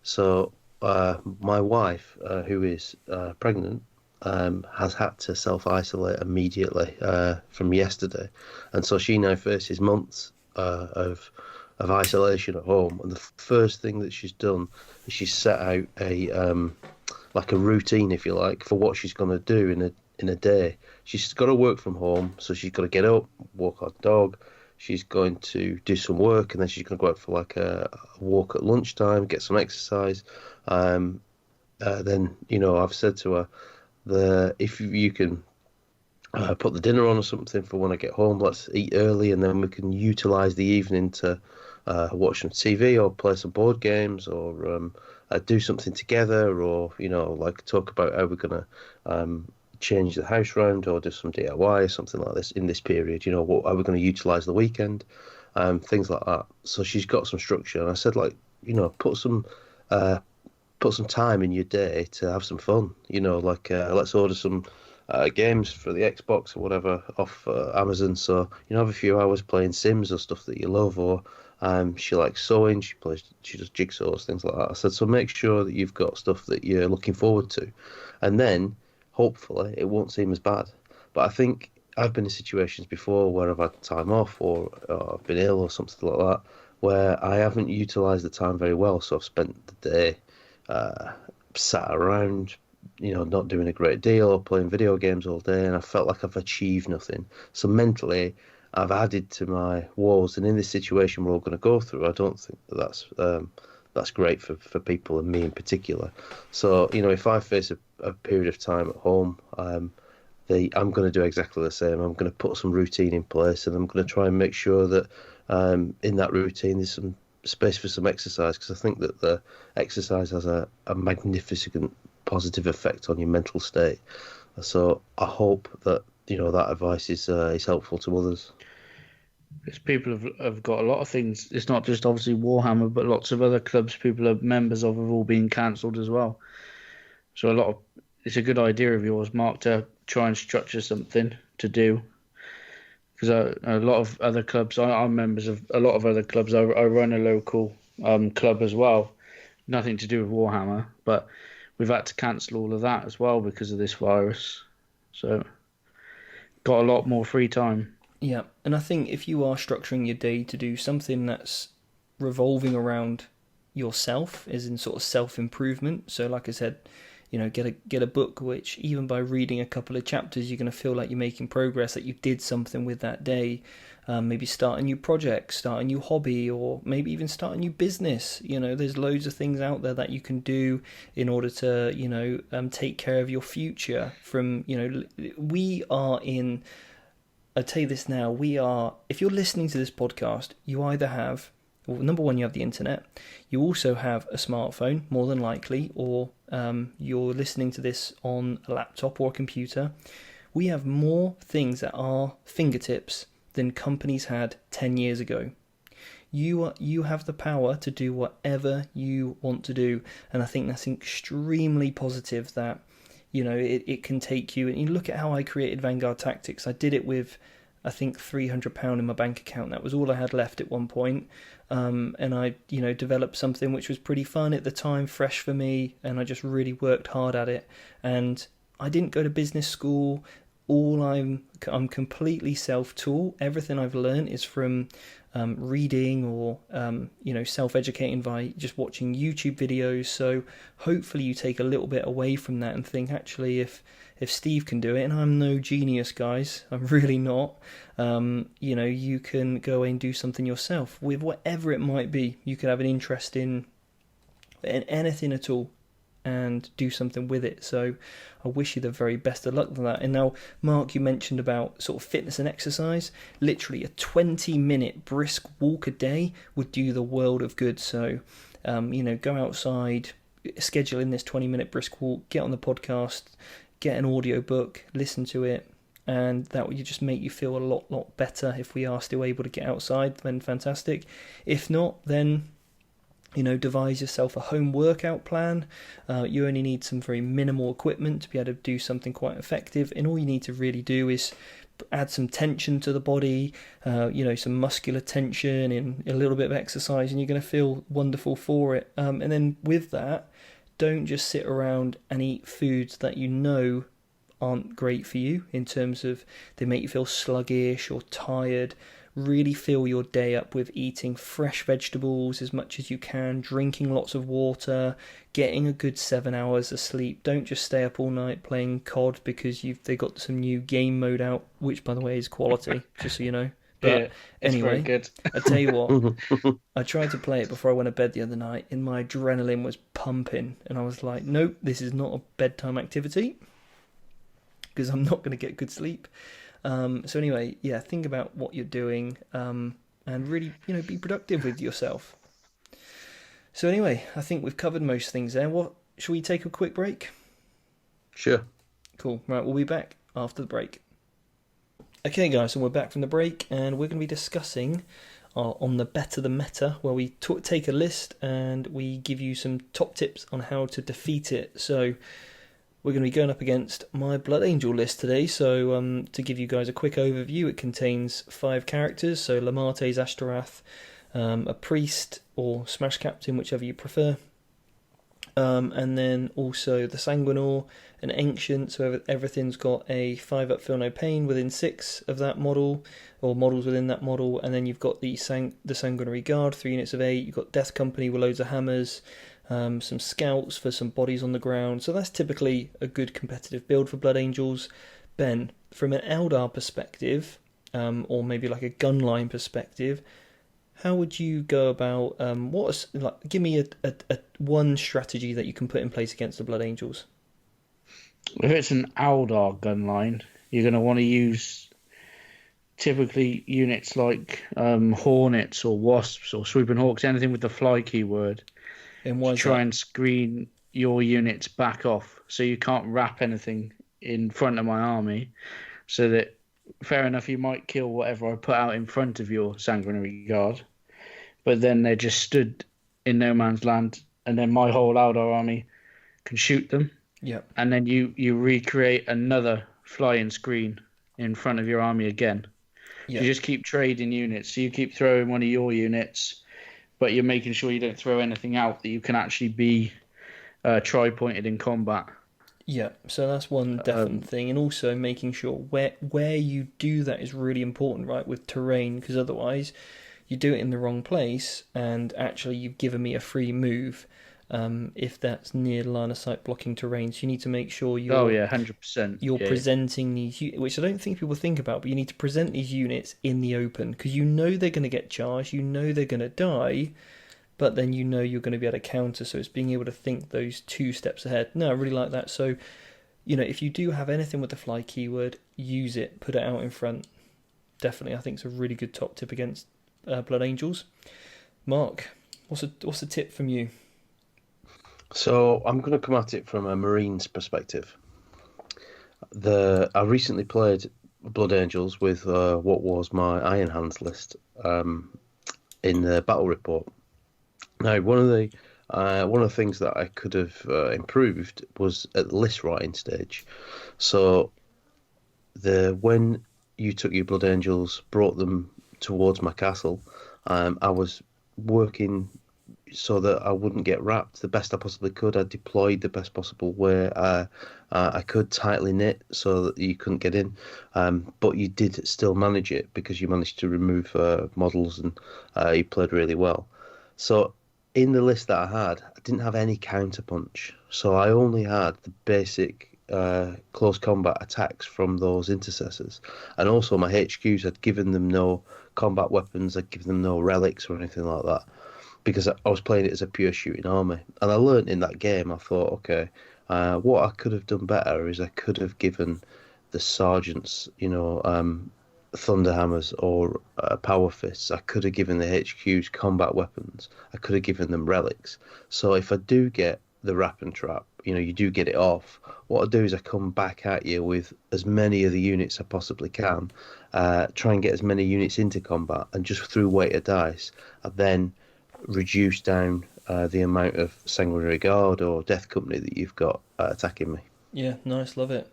So my wife, who is pregnant, has had to self-isolate immediately from yesterday, and so she now faces months of isolation at home. And the first thing that she's done is she's set out a routine, if you like, for what she's going to do in a day. She's got to work from home, so she's got to get up, walk our dog. She's going to do some work, and then she's going to go out for like a walk at lunchtime, get some exercise. Then I've said to her, if you can put the dinner on or something for when I get home, let's eat early, and then we can utilise the evening to watch some TV or play some board games or do something together, or like talk about how we're going to change the house round or do some DIY or something like this in this period. What are we going to utilise the weekend? Things like that. So she's got some structure, and I said, put some time in your day to have some fun. Let's order some games for the Xbox or whatever off Amazon. So have a few hours playing Sims or stuff that you love, or she likes sewing. She does jigsaws, things like that. I said, so make sure that you've got stuff that you're looking forward to, and then hopefully it won't seem as bad. But I think I've been in situations before where I've had time off or I've been ill or something like that, where I haven't utilised the time very well. So I've spent the day sat around, not doing a great deal or playing video games all day, and I felt like I've achieved nothing. So mentally, I've added to my woes, and in this situation we're all going to go through, I don't think that's great for people, and me in particular. So if I face a period of time at home, I'm going to do exactly the same. I'm going to put some routine in place, and I'm going to try and make sure that in that routine there's some space for some exercise, because I think that the exercise has a magnificent positive effect on your mental state. So I hope that that advice is helpful to others. Because people have got a lot of things. It's not just obviously Warhammer, but lots of other clubs people are members of have all been cancelled as well. So it's a good idea of yours, Mark, to try and structure something to do. Because a lot of other clubs, I'm members of a lot of other clubs. I run a local club as well. Nothing to do with Warhammer, but we've had to cancel all of that as well because of this virus. So got a lot more free time. Yeah, and I think if you are structuring your day to do something that's revolving around yourself, as in sort of self-improvement, so like I said, get a book which even by reading a couple of chapters you're going to feel like you're making progress, that you did something with that day. Maybe start a new project, start a new hobby, or maybe even start a new business. There's loads of things out there that you can do in order to take care of your future. We are in, I'll tell you this now, if you're listening to this podcast, you either have, well, number one, you have the internet, you also have a smartphone, more than likely, or you're listening to this on a laptop or a computer. We have more things at our fingertips than companies had 10 years ago. You have the power to do whatever you want to do, and I think that's extremely positive that it can take you. And you look at how I created Vanguard Tactics. I did it with I think £300 in my bank account. That was all I had left at one point. And I, developed something which was pretty fun at the time, fresh for me, and I just really worked hard at it. And I didn't go to business school. I'm completely self-taught. Everything I've learned is from reading or self-educating by just watching YouTube videos. So hopefully you take a little bit away from that and think, actually, if Steve can do it, and I'm no genius, guys, I'm really not, you can go away and do something yourself with whatever it might be. You could have an interest in anything at all and do something with it. So I wish you the very best of luck with that. And now, Mark, you mentioned about sort of fitness and exercise. Literally a 20-minute brisk walk a day would do the world of good. So, go outside, schedule in this 20-minute brisk walk, get on the podcast, get an audio book, listen to it, and that would just make you feel a lot better. If we are still able to get outside, then fantastic. If not, then devise yourself a home workout plan. You only need some very minimal equipment to be able to do something quite effective, and all you need to really do is add some tension to the body, some muscular tension and a little bit of exercise, and you're going to feel wonderful for it. And then with that, don't just sit around and eat foods that aren't great for you in terms of they make you feel sluggish or tired. Really fill your day up with eating fresh vegetables as much as you can, drinking lots of water, getting a good 7 hours of sleep. Don't just stay up all night playing COD because they got some new game mode out, which, by the way, is quality, just so you know. But yeah, it's anyway, very good. I tell you what, I tried to play it before I went to bed the other night, and my adrenaline was pumping, and I was like, nope, this is not a bedtime activity because I'm not going to get good sleep. So anyway, yeah, think about what you're doing, and really, be productive with yourself. So anyway, I think we've covered most things there. Shall we take a quick break? Sure. Cool. Right, we'll be back after the break. Okay, guys, so we're back from the break, and we're going to be discussing on the Better the Meta, where we take a list and we give you some top tips on how to defeat it. So we're going to be going up against my Blood Angel list today. So to give you guys a quick overview, it contains 5 characters. So Lamarte's Ashtaroth, a priest or Smash Captain, whichever you prefer. And then also the Sanguinor, an Ancient, so everything's got a 5 up, feel no pain within 6 of that model, or models within that model. And then you've got the Sanguinary Guard, 3 units of 8. You've got Death Company with loads of hammers, some scouts for some bodies on the ground. So that's typically a good competitive build for Blood Angels. Ben, from an Eldar perspective, or maybe like a gunline perspective, how would you go about? Give me a one strategy that you can put in place against the Blood Angels. If it's an Eldar gunline, you're going to want to use typically units like Hornets or Wasps or Swooping Hawks, anything with the fly keyword, And why to is try that? and screen your units back off, so you can't wrap anything in front of my army, so that, fair enough, you might kill whatever I put out in front of your Sanguinary Guard, but then they're just stood in no man's land, and then my whole Eldar army can shoot them. Yep. And then you recreate another flying screen in front of your army again. Yep. You just keep trading units. So you keep throwing one of your units, but you're making sure you don't throw anything out that you can actually be tri-pointed in combat. Yeah, so that's one definite thing, and also making sure where you do that is really important, right, with terrain, because otherwise you do it in the wrong place, and actually you've given me a free move if that's near line of sight blocking terrain. So you need to make sure you're 100%. You're presenting these, which I don't think people think about, but you need to present these units in the open, because they're going to get charged, they're going to die, but then you're going to be able to counter. So it's being able to think those 2 steps ahead. No, I really like that. So, if you do have anything with the fly keyword, use it, put it out in front. Definitely, I think it's a really good top tip against Blood Angels. Mark, what's a tip from you? So I'm going to come at it from a Marines perspective. I recently played Blood Angels with what was my Iron Hands list in the battle report. Now, one of the things that I could have improved was at the list writing stage. So when you took your Blood Angels, brought them towards my castle, I was working so that I wouldn't get wrapped the best I possibly could. I deployed the best possible way I could, tightly knit so that you couldn't get in. But you did still manage it because you managed to remove models, and you played really well. So in the list that I had, I didn't have any counterpunch. So I only had the basic close combat attacks from those intercessors. And also my HQs, I'd given them no combat weapons, I'd given them no relics or anything like that, because I was playing it as a pure shooting army. And I learnt in that game, I thought, okay, what I could have done better is I could have given the sergeants, thunderhammers or power fists. I could have given the HQs combat weapons. I could have given them relics. So if I do get the wrap and trap, you do get it off. What I do is I come back at you with as many of the units I possibly can, try and get as many units into combat, and just through weight of dice, I then reduce down the amount of Sanguinary Guard or Death Company that you've got attacking me. Yeah, nice, love it.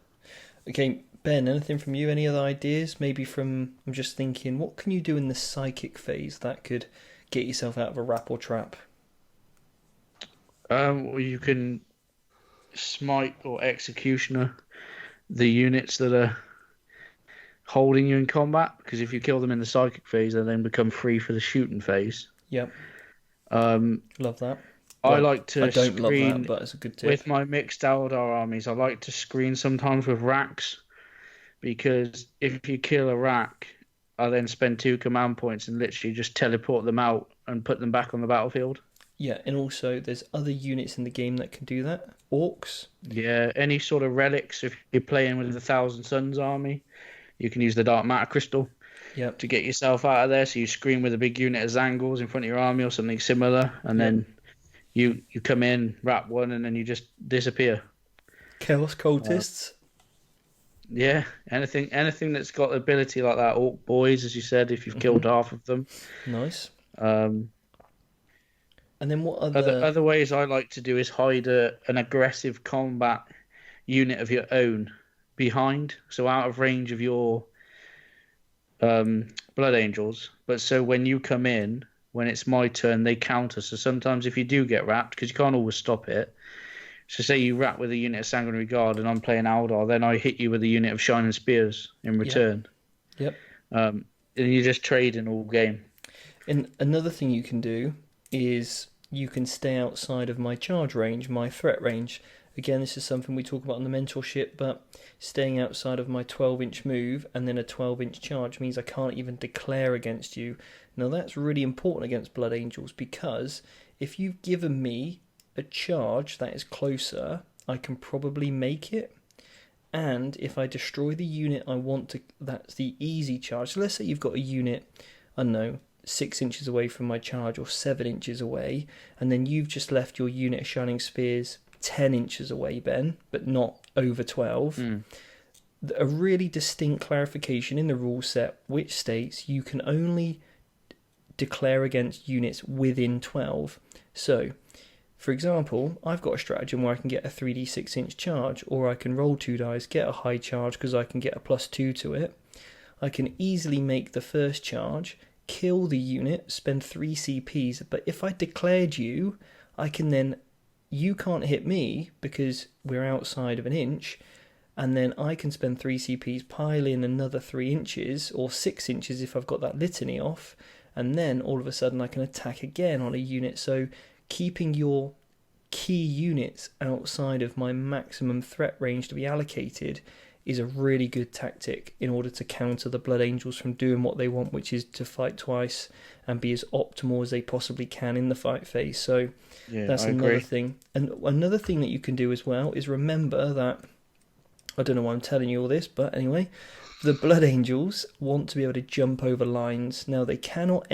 Okay, Ben, anything from you? Any other ideas? Maybe I'm just thinking, what can you do in the psychic phase that could get yourself out of a wrap or trap? Well, you can smite or executioner the units that are holding you in combat, because if you kill them in the psychic phase, they then become free for the shooting phase. Yep. Love that. I like to I don't love screen that, but it's a good tip. with my mixed Eldar armies. I like to screen sometimes with racks, because if you kill a rack, I then spend 2 command points and literally just teleport them out and put them back on the battlefield. Yeah, and also there's other units in the game that can do that. Orcs. Yeah, any sort of relics. If you're playing with the Thousand Suns army, you can use the Dark Matter Crystal. Yep. To get yourself out of there. So you screen with a big unit of Zangals in front of your army or something similar, and then you come in, wrap one, and then you just disappear. Chaos cultists. Yeah, anything that's got the ability like that. Orc boys, as you said, if you've killed half of them. Nice. And then what other ways I like to do is hide an aggressive combat unit of your own behind, so out of range of your Blood Angels, but so when you come in, when it's my turn, they counter. So sometimes if you do get wrapped, because you can't always stop it, so say you wrap with a unit of Sanguinary Guard and I'm playing Aldar, then I hit you with a unit of Shining Spears in return. Yep. And you just trade in all game. And another thing you can do is you can stay outside of my charge range, my threat range. Again, this is something we talk about in the mentorship, but staying outside of my 12-inch move and then a 12-inch charge means I can't even declare against you. Now, that's really important against Blood Angels, because if you've given me a charge that is closer, I can probably make it. And if I destroy the unit I want to, that's the easy charge. So let's say you've got a unit, I don't know, 6 inches away from my charge or 7 inches away, and then you've just left your unit of Shining Spears 10 inches away, Ben, but not over 12. A really distinct clarification in the rule set which states you can only declare against units within 12. So, for example, I've got a stratagem where I can get a 3d6 inch charge, or I can roll 2 dice, get a high charge because I can get a +2 to it. I can easily make the first charge, kill the unit, spend 3 CPs, but if I declared you, I can then, you can't hit me because we're outside of an inch, and then I can spend 3 CPs, pile in another 3 inches or 6 inches if I've got that litany off, and then all of a sudden I can attack again on a unit. So keeping your key units outside of my maximum threat range to be allocated is a really good tactic in order to counter the Blood Angels from doing what they want, which is to fight twice and be as optimal as they possibly can in the fight phase. So that's another thing. And another thing that you can do as well is remember that, I don't know why I'm telling you all this, but anyway, the Blood Angels want to be able to jump over lines. Now, they cannot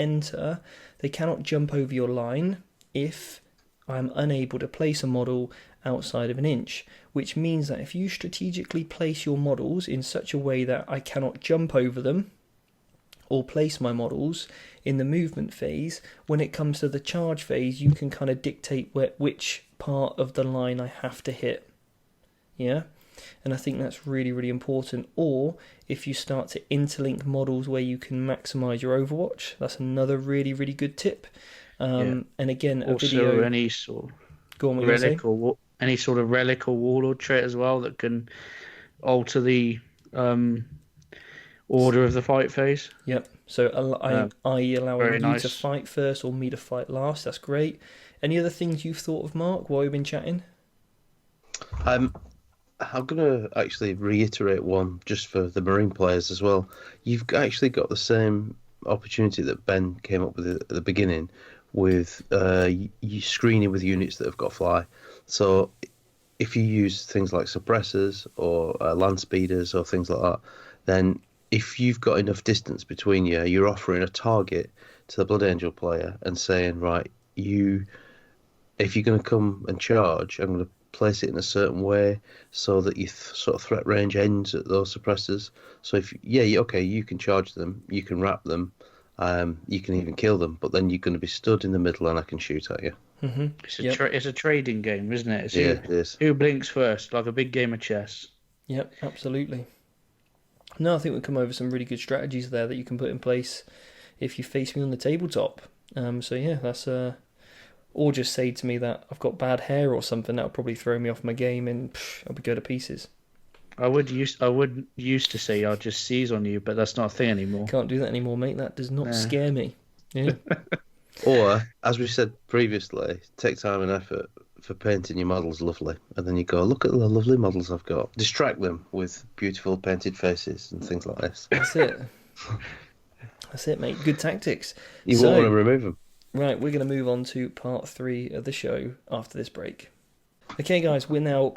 jump over your line if I'm unable to place a model outside of an inch, which means that if you strategically place your models in such a way that I cannot jump over them or place my models in the movement phase, when it comes to the charge phase, you can kind of dictate which part of the line I have to hit. Yeah? And I think that's really, really important. Or if you start to interlink models where you can maximize your Overwatch, that's another really, really good tip. And again, a Also, video. any sort of Go on, what you were saying? any sort of relic or warlord trait as well that can alter the order of the fight phase. Yep. So i.e. allowing Very you nice. to fight first or me to fight last. That's great. Any other things you've thought of, Mark, while we've been chatting? I'm going to actually reiterate one just for the Marine players as well. You've actually got the same opportunity that Ben came up with at the beginning with you screening with units that have got fly. So if you use things like suppressors or land speeders or things like that, then if you've got enough distance between you, you're offering a target to the Blood Angel player and saying, right, if you're going to come and charge, I'm going to place it in a certain way so that your sort of threat range ends at those suppressors. So you can charge them, you can wrap them, you can even kill them, but then you're going to be stood in the middle and I can shoot at you. Mm-hmm. It's a trading game, isn't it? It is. Who blinks first, like a big game of chess. Yep, absolutely. No, I think we've come over some really good strategies there that you can put in place if you face me on the tabletop. That's or just say to me that I've got bad hair or something. That'll probably throw me off my game and I'll be go to pieces. I would used to say I'll just seize on you, but that's not a thing anymore. Can't do that anymore, mate. That does not scare me. Yeah. Or, as we said previously, take time and effort for painting your models lovely. And then you go, look at the lovely models I've got. Distract them with beautiful painted faces and things like this. That's it. That's it, mate. Good tactics. You won't want to remove them. Right, we're going to move on to part 3 of the show after this break. Okay, guys, we're now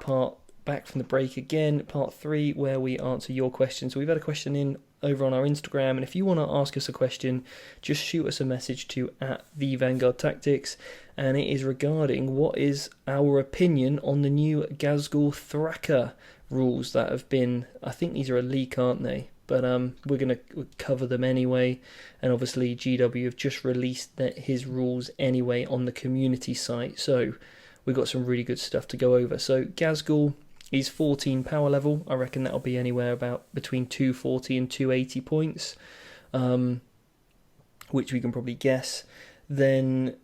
back from the break again, part 3, where we answer your questions. So we've had a question in over on our Instagram, and if you want to ask us a question, just shoot us a message to @the Vanguard Tactics, and it is regarding what is our opinion on the new Ghazghkull Thraka rules that have been, I think these are a leak, aren't they? But we're going to cover them anyway, and obviously GW have just released his rules anyway on the community site, so we've got some really good stuff to go over. So Ghazghkull, he's 14 power level. I reckon that'll be anywhere about between 240 and 280 points, which we can probably guess. Then,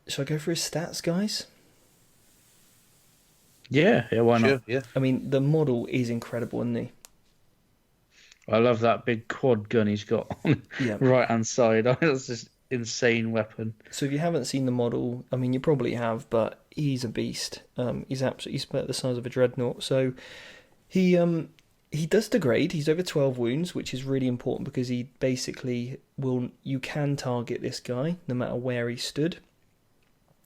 shall I go for his stats, guys? Yeah, why not? Sure, yeah. I mean, the model is incredible, isn't he? I love that big quad gun he's got on Yeah. right hand side. That's just insane weapon. So if you haven't seen the model, I mean, you probably have, but he's a beast. He's about the size of a dreadnought. So he does degrade. He's over 12 wounds, which is really important because he basically you can target this guy no matter where he stood,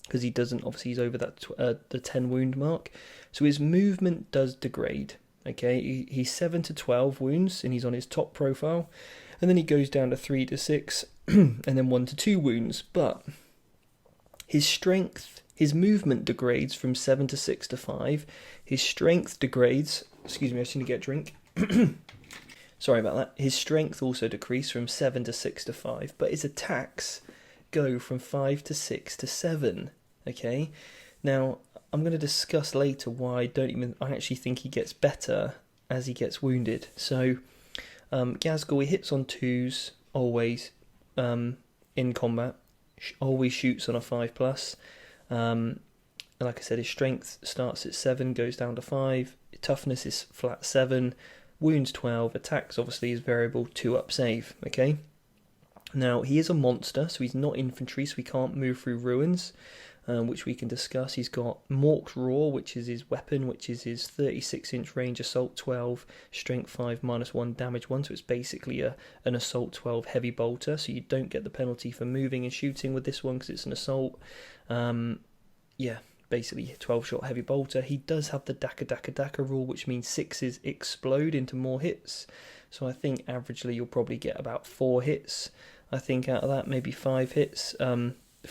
because he doesn't, obviously he's over that the 10 wound mark. So his movement does degrade. Okay, he's 7 to 12 wounds, and he's on his top profile, and then he goes down to 3 to 6, and then 1 to 2 wounds. But his strength, his movement degrades from 7 to 6 to 5. His strength degrades. Excuse me, I just need to get a drink. Sorry about that. His strength also decreased from 7 to 6 to 5, but his attacks go from 5 to 6 to 7. Okay, now I'm going to discuss later why I actually think he gets better as he gets wounded. So Ghazghkull, he hits on 2s always in combat, always shoots on a 5+. Like I said, his strength starts at 7, goes down to 5. Toughness is flat 7, wounds 12. Attacks obviously is variable 2-up save. Okay. Now he is a monster, so he's not infantry, so he can't move through ruins. Which we can discuss. He's got Mork's Roar, which is his weapon, which is his 36-inch range, assault 12, strength 5, -1, damage 1. So it's basically an assault 12 heavy bolter. So you don't get the penalty for moving and shooting with this one because it's an assault. Basically 12-shot heavy bolter. He does have the Daka rule, which means 6s explode into more hits. So I think averagely you'll probably get about 4 hits. I think out of that, maybe 5 hits.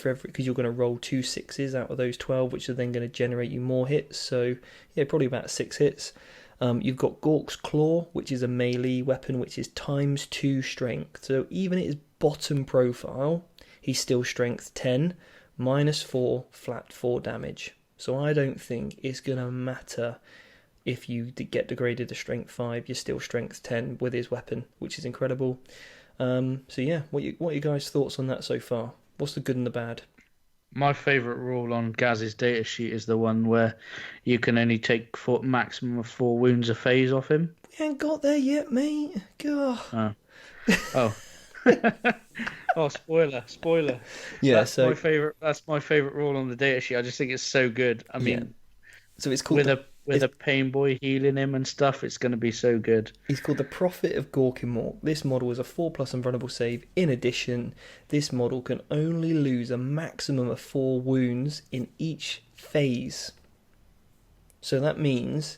Because you're going to roll 2 6s out of those 12, which are then going to generate you more hits. So yeah, probably about 6 hits. You've got Gork's Claw, which is a melee weapon, which is ×2 strength. So even at his bottom profile, he's still strength 10, -4, flat 4 damage. So I don't think it's going to matter if you get degraded to strength 5, you're still strength 10 with his weapon, which is incredible. So yeah, what are your guys' thoughts on that so far? What's the good and the bad? My favourite rule on Gaz's data sheet is the one where you can only take maximum of 4 wounds a phase off him. We ain't got there yet, mate. God. Oh. Oh, spoiler. Yeah, That's my favourite. That's my favourite rule on the data sheet. I just think it's so good. I mean, so it's called with a pain boy healing him and stuff, it's going to be so good. He's called the Prophet of Gorkimor. This model is a 4+ invulnerable save. In addition, this model can only lose a maximum of 4 wounds in each phase. So that means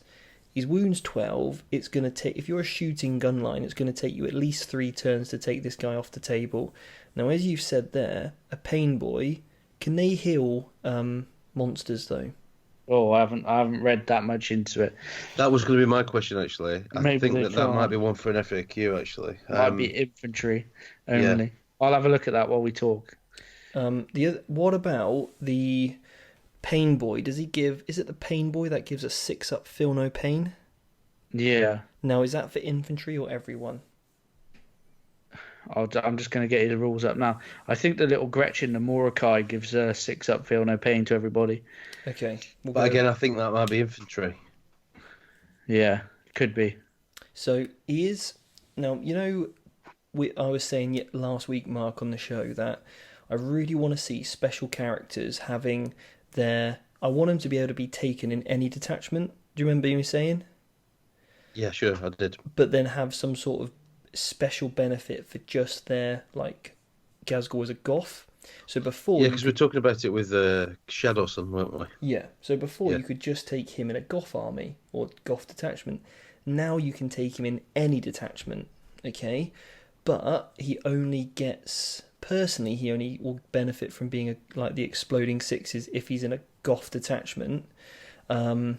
his wounds 12. It's going to take, if you're a shooting gun line, it's going to take you at least 3 turns to take this guy off the table. Now, as you've said there, a pain boy, can they heal monsters though? Oh, I haven't read that much into it. That was going to be my question, actually. I think that might be one for an FAQ, actually. Might be infantry only. Yeah. I'll have a look at that while we talk. What about the pain boy? Is it the pain boy that gives a 6-up feel no pain? Yeah. Now, is that for infantry or everyone? I'm just going to get you the rules up now. I think the little Gretchen, the Mordecai, gives a 6-up feel no pain to everybody. Okay. But again, I think that might be infantry. Yeah, could be. So he is... Now, I was saying last week, Mark, on the show, that I really want to see special characters having their... I want them to be able to be taken in any detachment. Do you remember me saying? Yeah, sure, I did. But then have some sort of special benefit for just their, like, Gazgul as a Goth. So before... Yeah, because we were talking about it with Shadowsun, weren't we? Yeah, so before you could just take him in a Goth army or Goth detachment. Now you can take him in any detachment, okay? But he only gets... Personally, he only will benefit from being like the Exploding Sixes if he's in a Goth detachment. Yeah,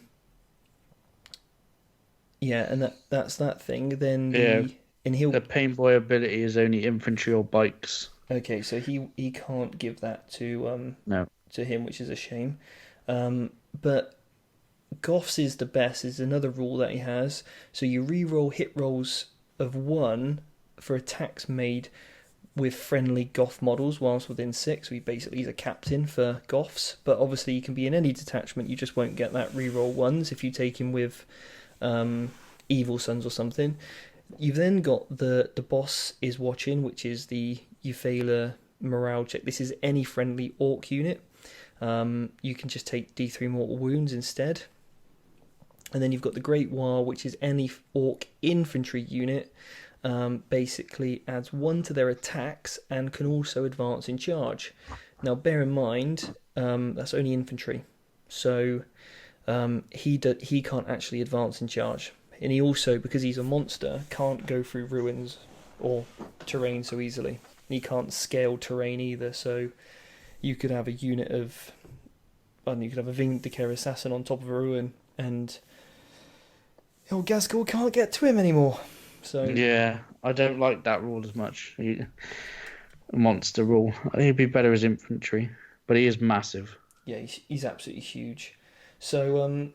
and that's that thing. Then the pain boy ability is only infantry or bikes. Okay, so he can't give that to to him, which is a shame. But Goths is the best is another rule that he has. So you re-roll hit rolls of 1 for attacks made with friendly Goth models whilst within 6. So he's a captain for Goths, but obviously he can be in any detachment. You just won't get that re-roll 1s if you take him with Evil Sons or something. You've then got the boss is watching, which is the Eufaila morale check. This is any friendly orc unit. You can just take D3 mortal wounds instead. And then you've got the Great War, which is any orc infantry unit. Basically adds 1 to their attacks and can also advance in charge. Now bear in mind, that's only infantry. So he can't actually advance in charge. And he also, because he's a monster, can't go through ruins or terrain so easily. He can't scale terrain either, so you could have a unit of... you could have a Vindicare assassin on top of a ruin, and Gazgul can't get to him anymore. So yeah, I don't like that rule as much. Monster rule. I think he'd be better as infantry, but he is massive. Yeah, he's absolutely huge. So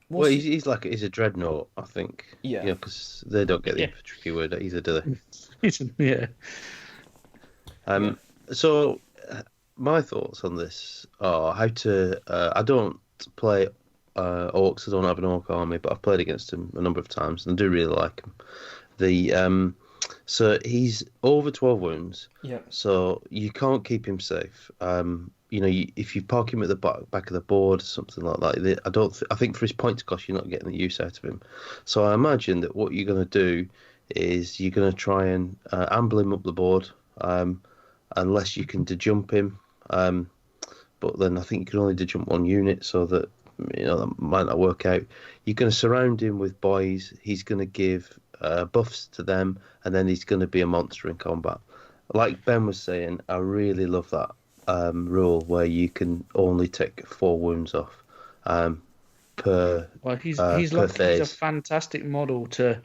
he's a dreadnought, I think. Yeah, because they don't get the infantry keyword either, do they? Yeah. So my thoughts on this are how to. I don't play orcs. I don't have an orc army, but I've played against them a number of times and I do really like them. So he's over 12 wounds. Yeah. So you can't keep him safe. If you park him at the back of the board, something like that, I think for his points cost, you're not getting the use out of him. So I imagine that what you're going to do is you're going to try and amble him up the board, unless you can de-jump him. But then I think you can only de-jump 1 unit, so that that might not work out. You're going to surround him with boys. He's going to give buffs to them, and then he's going to be a monster in combat. Like Ben was saying, I really love that rule where you can only take 4 wounds off per he's phase. He's a fantastic model to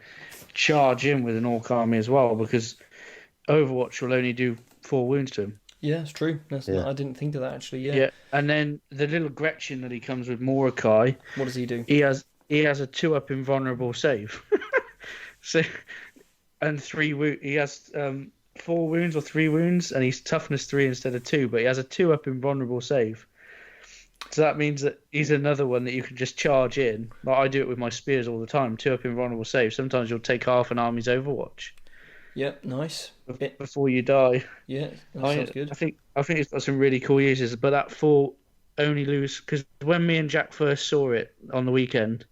charge in with an orc army as well, because Overwatch will only do 4 wounds to him. Yeah, it's true. I didn't think of that actually. Yeah, and then the little Gretchen that he comes with, Mordecai. What does he do? He has he has a 2-up invulnerable save. So, and he has 4 wounds or 3 wounds, and he's toughness 3 instead of 2, but he has a 2-up invulnerable save. So that means that he's another one that you can just charge in. Like I do it with my spears all the time. 2-up invulnerable save. Sometimes you'll take half an army's Overwatch. Yep, nice. Before you die. Yeah, that sounds good. I think it's got some really cool uses. But that 4 only lose because when me and Jack first saw it on the weekend,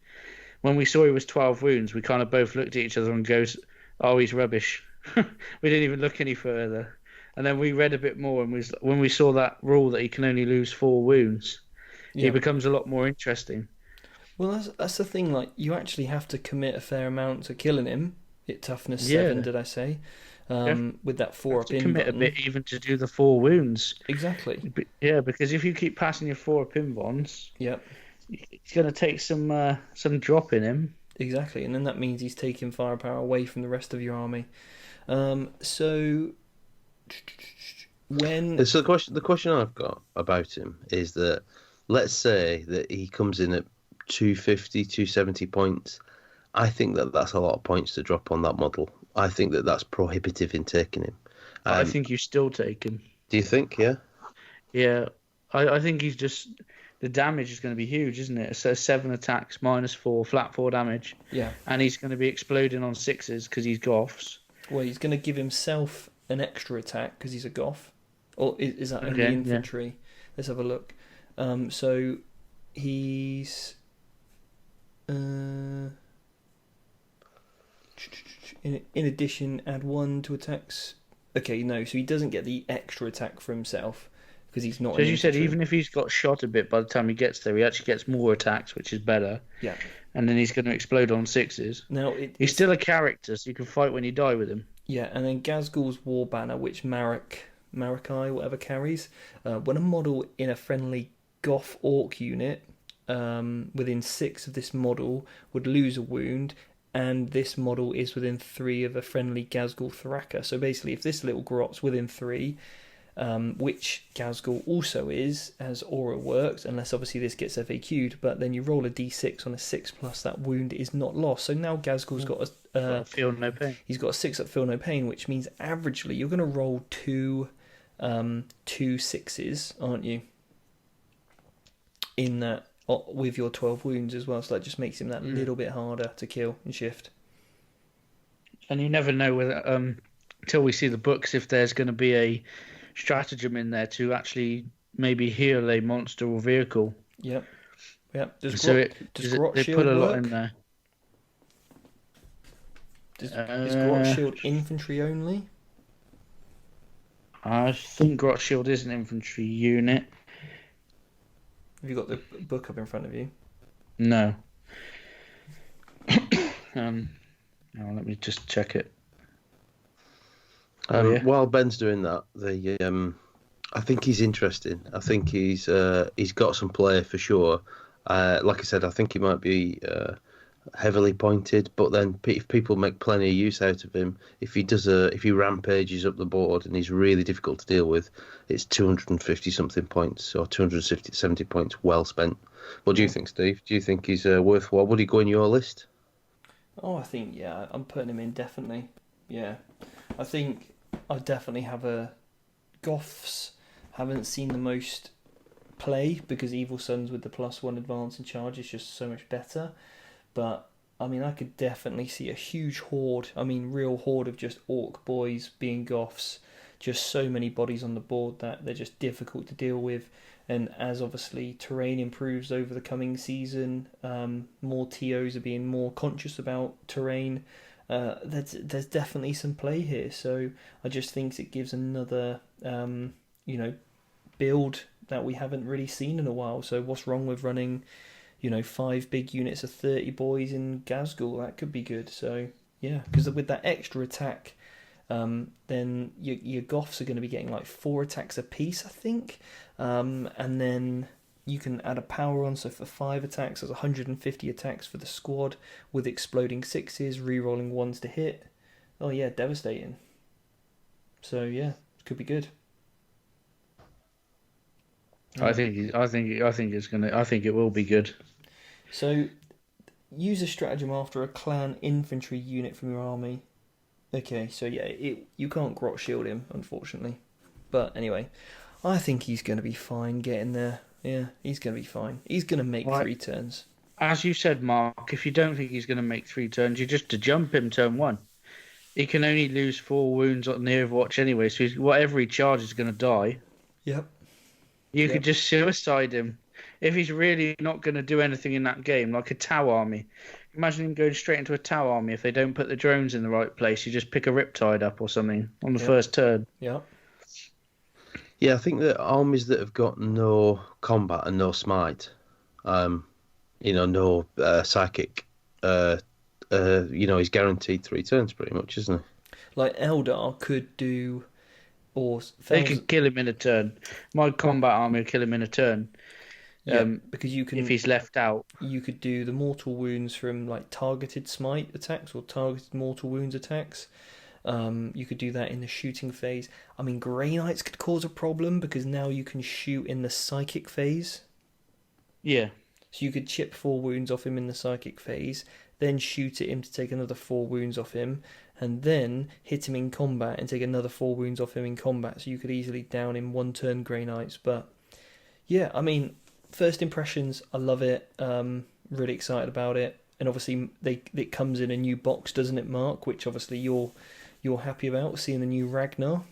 when we saw he was 12 wounds, we kind of both looked at each other and goes, "Oh, he's rubbish." We didn't even look any further. And then we read a bit more, and when we saw that rule that he can only lose 4 wounds, he becomes a lot more interesting. Well, that's the thing. Like, you actually have to commit a fair amount to killing him. Hit toughness 7, did I say? With that 4-up in commit button. a bit even to do the 4 wounds. Exactly. Yeah, because if you keep passing your 4-up in bonds, it's going to take some drop in him. Exactly, and then that means he's taking firepower away from the rest of your army. So the question I've got about him is that, let's say that he comes in at 250, 270 points. I think that that's a lot of points to drop on that model. I think that that's prohibitive in taking him. I think you still take him. Do you think? Yeah. Yeah, I think he's just the damage is going to be huge, isn't it? So 7 attacks, -4, flat 4 damage. Yeah. And he's going to be exploding on 6s because he's Goths. Well, he's going to give himself an extra attack because he's a Goth. Or is that only infantry? Yeah. Let's have a look. So he's in addition, add 1 to attacks. Okay, no, so he doesn't get the extra attack for himself because he's not. So as you said, even if he's got shot a bit by the time he gets there, he actually gets more attacks, which is better. Yeah. And then he's going to explode on 6s. Now he's still a character, so you can fight when you die with him. Yeah, and then Ghazghkul's War Banner, which Marakai, whatever, carries. When a model in a friendly Goth Orc unit within 6 of this model would lose a wound, and this model is within 3 of a friendly Ghazghkul Thraka. So basically, if this little grot's within 3, which Ghazghkul also is, as Aura works, unless obviously this gets FAQ'd, but then you roll a d6 on a 6+, that wound is not lost. So now Ghazghkul's got a feel no pain. He's got a 6-up feel no pain, which means averagely you're going to roll 2 6s, aren't you? In that, with your 12 wounds as well, so that just makes him that little bit harder to kill and shift. And you never know whether until we see the books if there's going to be a stratagem in there to actually maybe heal a monster or vehicle. Yep. Does they put a lot in there. Is Grot Shield infantry only? I think Grot Shield is an infantry unit. Have you got the book up in front of you? No. Let me just check it. While Ben's doing that, I think he's interesting. I think he's got some play for sure. Like I said, I think he might be heavily pointed, but then if people make plenty of use out of him, if he rampages up the board and he's really difficult to deal with, it's 250 something points or 270 points well spent. What do you think, Steve? Do you think he's worthwhile? Would he go in your list? Oh, I think I'm putting him in definitely. Yeah, I think I definitely have a Goths. Haven't seen the most play because Evil Sons with the +1 advance and charge is just so much better. But, I mean, I could definitely see a huge horde, real horde of just Orc boys being Goths. Just so many bodies on the board that they're just difficult to deal with. And as obviously terrain improves over the coming season, more TOs are being more conscious about terrain. There's definitely some play here. So I just think it gives another, build that we haven't really seen in a while. So what's wrong with running 5 big units of 30 boys in Ghazghkul? That could be good. So, yeah, because with that extra attack, then your Goths are going to be getting like 4 attacks a piece, I think. And then you can add a power on, so for 5 attacks, there's 150 attacks for the squad with exploding 6s, re-rolling 1s to hit. Oh, yeah, devastating. So, yeah, it could be good. I think it will be good. So use a stratagem after a clan infantry unit from your army. Okay, so yeah, you can't grot shield him, unfortunately. But anyway, I think he's going to be fine getting there. Yeah, he's going to be fine. He's going to make Right. 3 turns. As you said, Mark, if you don't think he's going to make 3 turns, you just to jump him turn 1. He can only lose 4 wounds on the Overwatch anyway, so whatever he charges is going to die. Yep. You could just suicide him. If he's really not going to do anything in that game, like a Tau army. Imagine him going straight into a Tau army. If they don't put the drones in the right place, you just pick a Riptide up or something on the first turn. Yeah. Yeah, I think that armies that have got no combat and no smite, no psychic, he's guaranteed 3 turns pretty much, isn't he? Like Eldar could do, or They could kill him in a turn. My combat army will kill him in a turn. Yeah, because you can, if he's left out, you could do the mortal wounds from like targeted smite attacks or targeted mortal wounds attacks. You could do that in the shooting phase. I mean, Grey Knights could cause a problem because now you can shoot in the psychic phase. Yeah. So you could chip 4 wounds off him in the psychic phase, then shoot at him to take another 4 wounds off him, and then hit him in combat and take another 4 wounds off him in combat. So you could easily down him 1 turn Grey Knights. But yeah, I mean, first impressions, I love it. Really excited about it. And obviously, it comes in a new box, doesn't it, Mark? Which obviously you're happy about seeing the new Ragnar.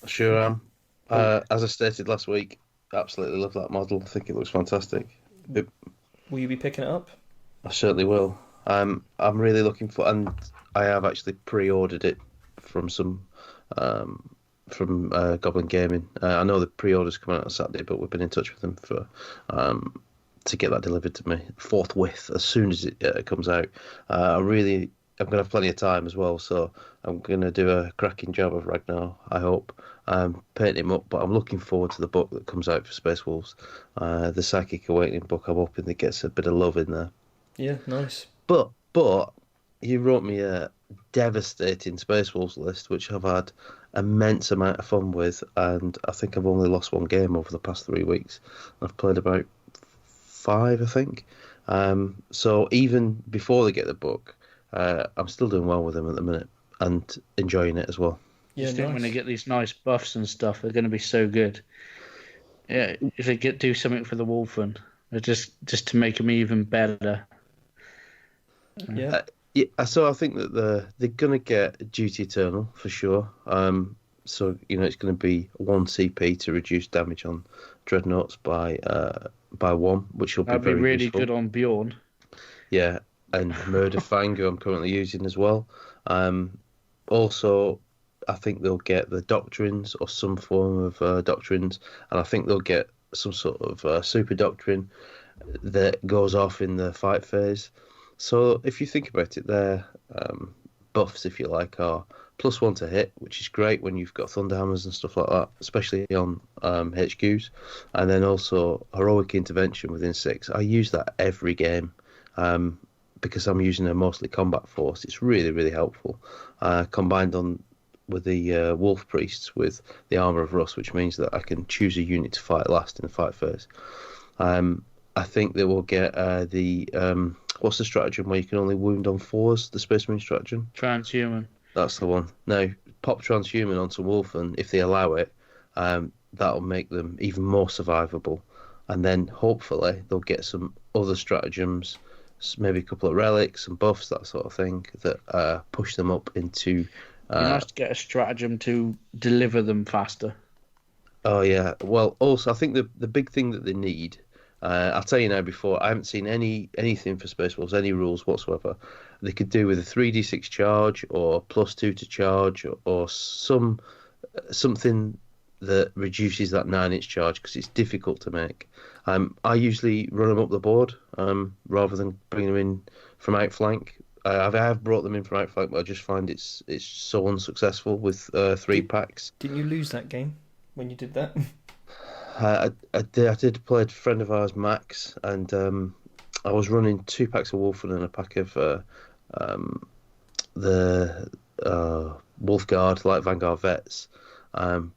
I sure am. As I stated last week, absolutely love that model. I think it looks fantastic. Will you be picking it up? I certainly will. I'm really looking for, and I have actually pre-ordered it from Goblin Gaming. I know the pre-orders come out on Saturday, but we've been in touch with them for to get that delivered to me forthwith as soon as it comes out. I'm going to have plenty of time as well, so I'm going to do a cracking job of Ragnar, I hope. Paint him up, but I'm looking forward to the book that comes out for Space Wolves. The Psychic Awakening book, I'm hoping that gets a bit of love in there. Yeah, nice. But you wrote me a devastating Space Wolves list, which I've had immense amount of fun with, and I think I've only lost 1 game over the past 3 weeks. I've played about 5, I think. So even before they get the book, I'm still doing well with them at the minute and enjoying it as well. Yeah, I think when they get these nice buffs and stuff, they're going to be so good. Yeah, if they do something for the Wolfen, just to make them even better. Yeah. So I think that they're going to get Duty Eternal for sure. So it's going to be 1 CP to reduce damage on Dreadnoughts by 1, which will be very really useful. good on Bjorn. Yeah, and Murder Fang, who I'm currently using as well. Also, I think they'll get the Doctrines or some form of Doctrines, and I think they'll get some sort of Super Doctrine that goes off in the fight phase. So if you think about it, their buffs, if you like, are +1 to hit, which is great when you've got Thunderhammers and stuff like that, especially on HQs. And then also Heroic Intervention within 6. I use that every game because I'm using a mostly combat force. It's really, really helpful. Combined with the Wolf Priests with the Armour of Rust, which means that I can choose a unit to fight last in the fight phase. I think they will get what's the stratagem where you can only wound on 4s? The Space Marine stratagem? Transhuman. That's the one. Now, pop Transhuman onto Wolfen, if they allow it, that'll make them even more survivable. And then, hopefully, they'll get some other stratagems, maybe a couple of relics and buffs, that sort of thing, that push them up into... you must get a stratagem to deliver them faster. Oh, yeah. Well, also, I think the big thing that they need... I'll tell you now before, I haven't seen anything for Space Wolves, any rules whatsoever. They could do with a 3d6 charge or +2 to charge or something that reduces that 9-inch charge because it's difficult to make. I usually run them up the board rather than bring them in from outflank. I have brought them in from outflank, but I just find it's so unsuccessful with 3 packs. Didn't you lose that game when you did that? I did play a friend of ours, Max, and I was running 2 packs of Wolfen and a pack of the Wolfguard, like Vanguard Vets.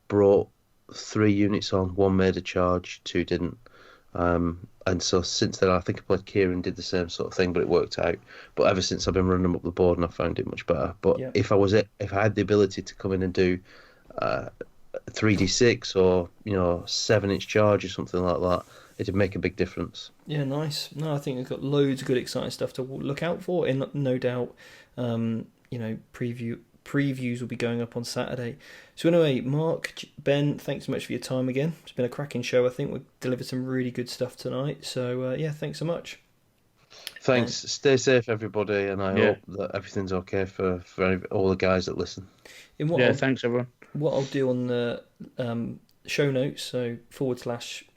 Brought 3 units on, 1 made a charge, 2 didn't. And And so since then, I think I played Kieran, did the same sort of thing, but it worked out. But ever since, I've been running them up the board, and I found it much better. But Yeah. if I had the ability to come in and do 3d6 or 7-inch charge or something like that, it'd make a big difference. Yeah, nice. No, I think we've got loads of good, exciting stuff to look out for, and no doubt, previews will be going up on Saturday. So anyway, Mark, Ben, thanks so much for your time again. It's been a cracking show. I think we've delivered some really good stuff tonight. So yeah, thanks so much. Thanks. Stay safe, everybody, and I hope that everything's okay for all the guys that listen. Thanks everyone. What I'll do on the show notes, so /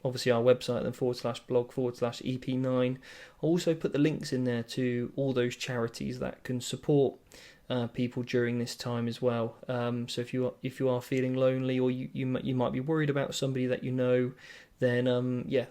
obviously our website, then / blog / EP9. I'll also put the links in there to all those charities that can support people during this time as well. So if you are feeling lonely, or you might be worried about somebody that you know, then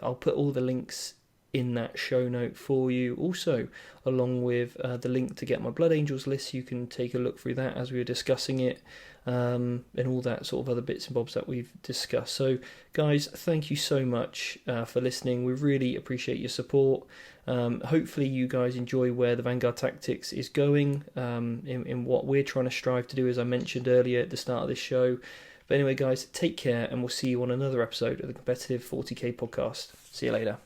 I'll put all the links in that show note for you. Also, along with the link to get my Blood Angels list, you can take a look through that as we were discussing it, and all that sort of other bits and bobs that we've discussed. So guys, thank you so much for listening. We really appreciate your support. Hopefully you guys enjoy where the Vanguard Tactics is going, in what we're trying to strive to do, as I mentioned earlier at the start of this show. But anyway guys, take care, and we'll see you on another episode of the Competitive 40k podcast. See you later.